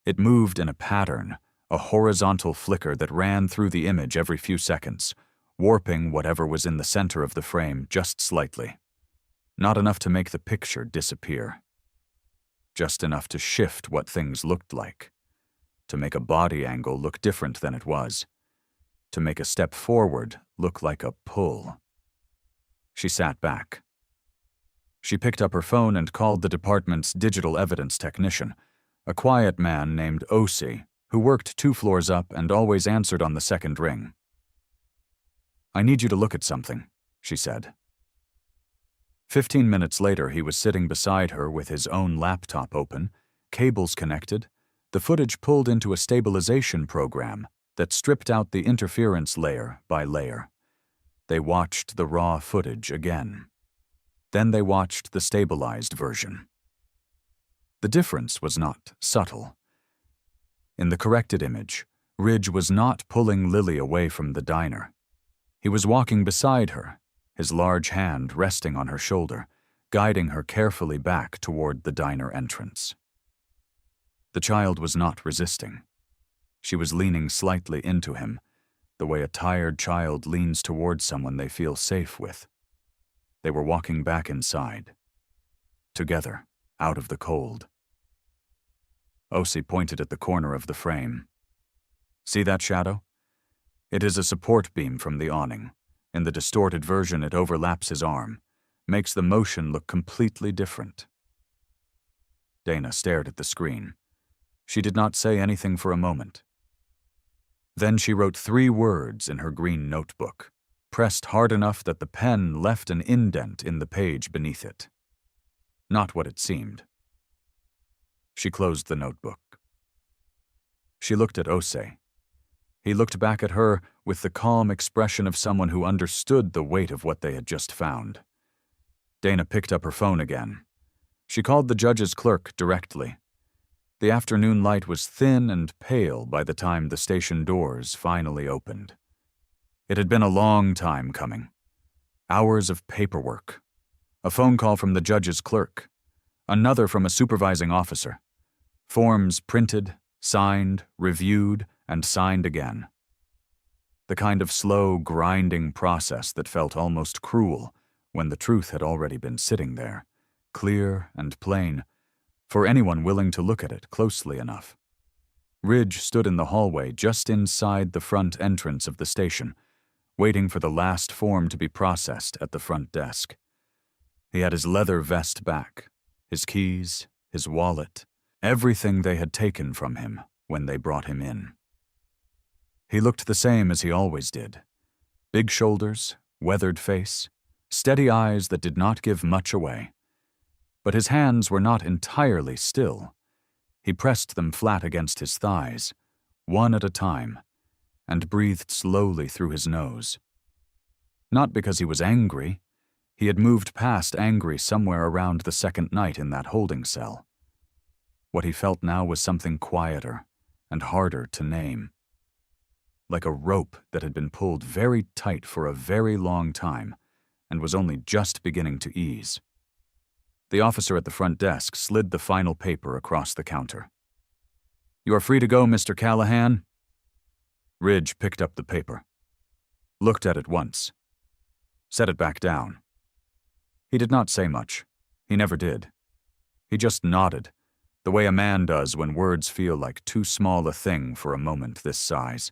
It moved in a pattern, a horizontal flicker that ran through the image every few seconds, warping whatever was in the center of the frame just slightly. Not enough to make the picture disappear. Just enough to shift what things looked like. To make a body angle look different than it was. To make a step forward look like a pull. She sat back. She picked up her phone and called the department's digital evidence technician, a quiet man named Osi, who worked 2 floors up and always answered on the second ring. "I need you to look at something," she said. 15 minutes later, he was sitting beside her with his own laptop open, cables connected, the footage pulled into a stabilization program that stripped out the interference layer by layer. They watched the raw footage again. Then they watched the stabilized version. The difference was not subtle. In the corrected image, Ridge was not pulling Lily away from the diner. He was walking beside her, his large hand resting on her shoulder, guiding her carefully back toward the diner entrance. The child was not resisting. She was leaning slightly into him, the way a tired child leans toward someone they feel safe with. They were walking back inside. Together, out of the cold. Osi pointed at the corner of the frame. "See that shadow? It is a support beam from the awning. In the distorted version, it overlaps his arm, makes the motion look completely different." Dana stared at the screen. She did not say anything for a moment. Then she wrote 3 words in her green notebook, pressed hard enough that the pen left an indent in the page beneath it. Not what it seemed. She closed the notebook. She looked at Ose. He looked back at her with the calm expression of someone who understood the weight of what they had just found. Dana picked up her phone again. She called the judge's clerk directly. The afternoon light was thin and pale by the time the station doors finally opened. It had been a long time coming. Hours of paperwork. A phone call from the judge's clerk. Another from a supervising officer. Forms printed, signed, reviewed, and signed again. The kind of slow, grinding process that felt almost cruel when the truth had already been sitting there, clear and plain, for anyone willing to look at it closely enough. Ridge stood in the hallway just inside the front entrance of the station, waiting for the last form to be processed at the front desk. He had his leather vest back, his keys, his wallet, everything they had taken from him when they brought him in. He looked the same as he always did. Big shoulders, weathered face, steady eyes that did not give much away. But his hands were not entirely still. He pressed them flat against his thighs, one at a time, and breathed slowly through his nose. Not because he was angry. He had moved past angry somewhere around the second night in that holding cell. What he felt now was something quieter and harder to name. Like a rope that had been pulled very tight for a very long time and was only just beginning to ease. The officer at the front desk slid the final paper across the counter. "You are free to go, Mr. Callahan." Ridge picked up the paper, looked at it once, set it back down. He did not say much. He never did. He just nodded, the way a man does when words feel like too small a thing for a moment this size.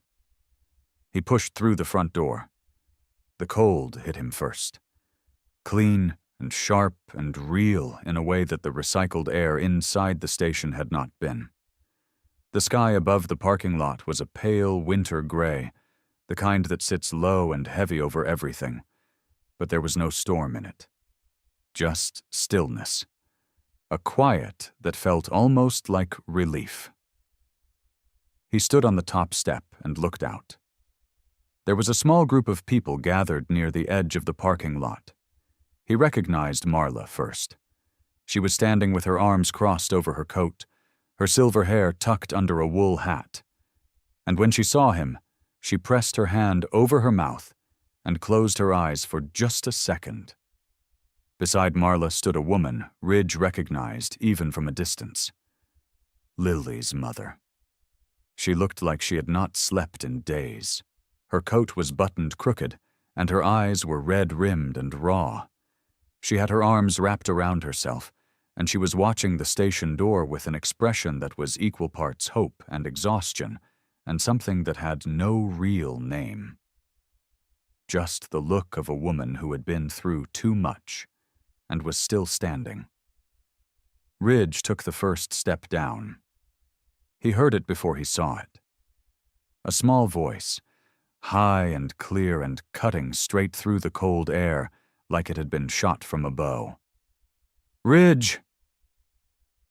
He pushed through the front door. The cold hit him first. Clean and sharp and real in a way that the recycled air inside the station had not been. The sky above the parking lot was a pale winter gray, the kind that sits low and heavy over everything, but there was no storm in it. Just stillness. A quiet that felt almost like relief. He stood on the top step and looked out. There was a small group of people gathered near the edge of the parking lot. He recognized Marla first. She was standing with her arms crossed over her coat, her silver hair tucked under a wool hat. And when she saw him, she pressed her hand over her mouth and closed her eyes for just a second. Beside Marla stood a woman Ridge recognized even from a distance. Lily's mother. She looked like she had not slept in days. Her coat was buttoned crooked, and her eyes were red-rimmed and raw. She had her arms wrapped around herself, and she was watching the station door with an expression that was equal parts hope and exhaustion, and something that had no real name. Just the look of a woman who had been through too much, and was still standing. Ridge took the first step down. He heard it before he saw it. A small voice, high and clear and cutting straight through the cold air like it had been shot from a bow. "Ridge!"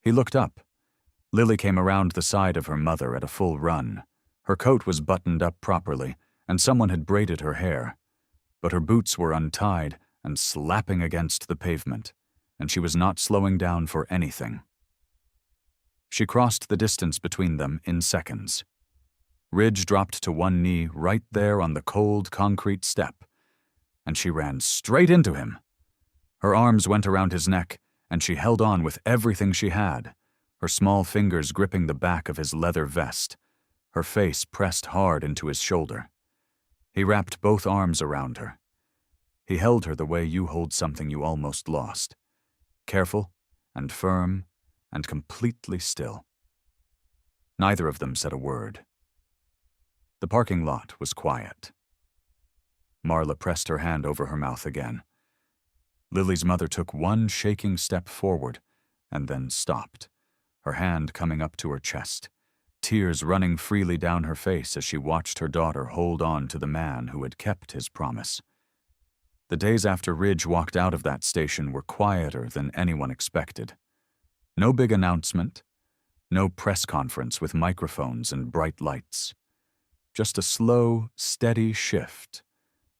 He looked up. Lily came around the side of her mother at a full run. Her coat was buttoned up properly, and someone had braided her hair. But her boots were untied and slapping against the pavement, and she was not slowing down for anything. She crossed the distance between them in seconds. Ridge dropped to one knee right there on the cold concrete step, and she ran straight into him. Her arms went around his neck, and she held on with everything she had, her small fingers gripping the back of his leather vest, her face pressed hard into his shoulder. He wrapped both arms around her. He held her the way you hold something you almost lost, careful and firm and completely still. Neither of them said a word. The parking lot was quiet. Marla pressed her hand over her mouth again. Lily's mother took one shaking step forward and then stopped, her hand coming up to her chest, tears running freely down her face as she watched her daughter hold on to the man who had kept his promise. The days after Ridge walked out of that station were quieter than anyone expected. No big announcement, No press conference with microphones and bright lights. Just a slow, steady shift,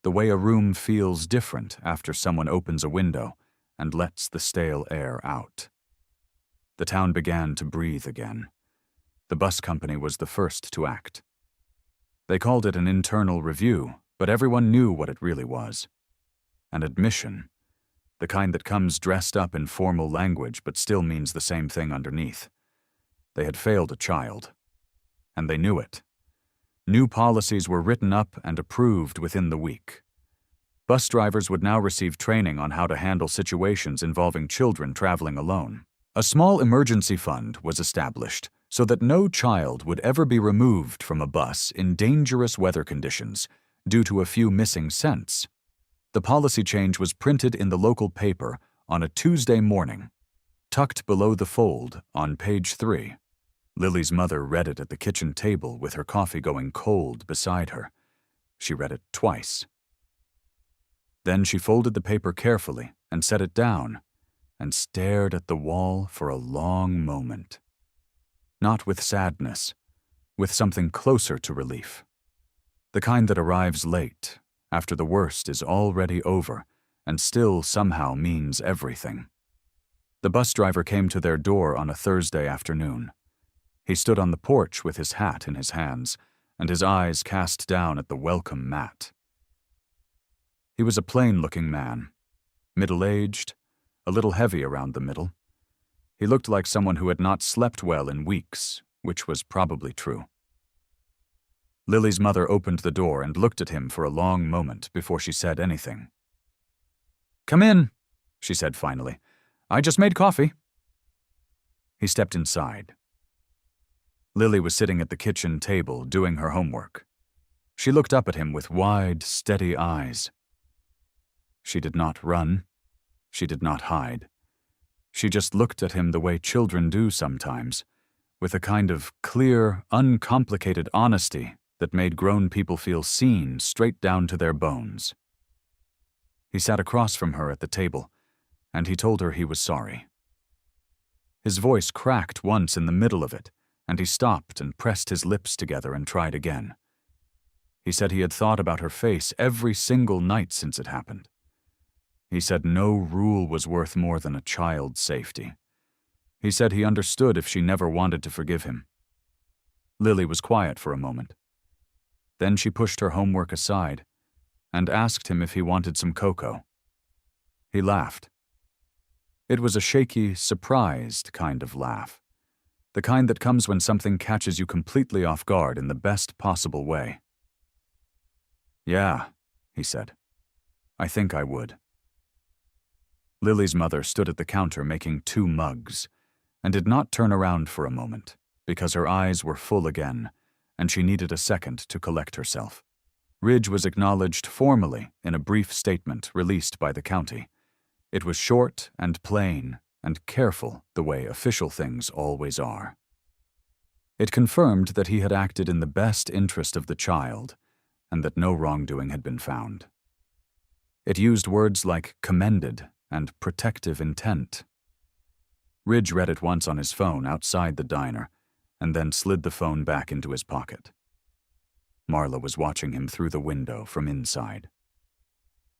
the way a room feels different after someone opens a window and lets the stale air out. The town began to breathe again. The bus company was the first to act. They called it an internal review, but everyone knew what it really was. An admission, the kind that comes dressed up in formal language but still means the same thing underneath. They had failed a child, and they knew it. New policies were written up and approved within the week. Bus drivers would now receive training on how to handle situations involving children traveling alone. A small emergency fund was established so that no child would ever be removed from a bus in dangerous weather conditions due to a few missing cents. The policy change was printed in the local paper on a Tuesday morning, tucked below the fold on page 3. Lily's mother read it at the kitchen table with her coffee going cold beside her. She read it twice. Then she folded the paper carefully and set it down and stared at the wall for a long moment. Not with sadness, with something closer to relief. The kind that arrives late, after the worst is already over and still somehow means everything. The bus driver came to their door on a Thursday afternoon. He stood on the porch with his hat in his hands and his eyes cast down at the welcome mat. He was a plain-looking man, middle-aged, a little heavy around the middle. He looked like someone who had not slept well in weeks, which was probably true. Lily's mother opened the door and looked at him for a long moment before she said anything. "Come in," she said finally. "I just made coffee." He stepped inside. Lily was sitting at the kitchen table doing her homework. She looked up at him with wide, steady eyes. She did not run. She did not hide. She just looked at him the way children do sometimes, with a kind of clear, uncomplicated honesty that made grown people feel seen straight down to their bones. He sat across from her at the table, and he told her he was sorry. His voice cracked once in the middle of it, and he stopped and pressed his lips together and tried again. He said he had thought about her face every single night since it happened. He said no rule was worth more than a child's safety. He said he understood if she never wanted to forgive him. Lily was quiet for a moment. Then she pushed her homework aside and asked him if he wanted some cocoa. He laughed. It was a shaky, surprised kind of laugh, the kind that comes when something catches you completely off guard in the best possible way. "Yeah," he said. "I think I would." Lily's mother stood at the counter making 2 mugs, and did not turn around for a moment, because her eyes were full again, and she needed a second to collect herself. Ridge was acknowledged formally in a brief statement released by the county. It was short and plain and careful the way official things always are. It confirmed that he had acted in the best interest of the child, and that no wrongdoing had been found. It used words like commended and protective intent. Ridge read it once on his phone outside the diner, and then slid the phone back into his pocket. Marla was watching him through the window from inside.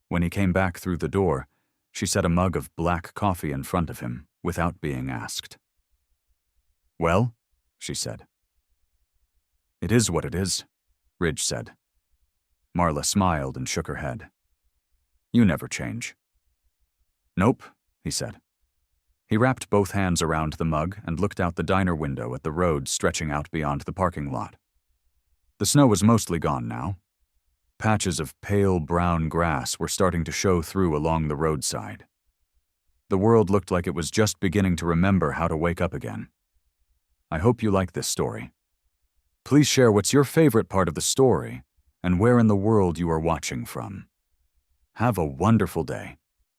When he came back through the door, she set a mug of black coffee in front of him without being asked. "Well?" she said. "It is what it is," Ridge said. Marla smiled and shook her head. "You never change." "Nope," he said. He wrapped both hands around the mug and looked out the diner window at the road stretching out beyond the parking lot. The snow was mostly gone now. Patches of pale brown grass were starting to show through along the roadside. The world looked like it was just beginning to remember how to wake up again. I hope you like this story. Please share what's your favorite part of the story and where in the world you are watching from. Have a wonderful day.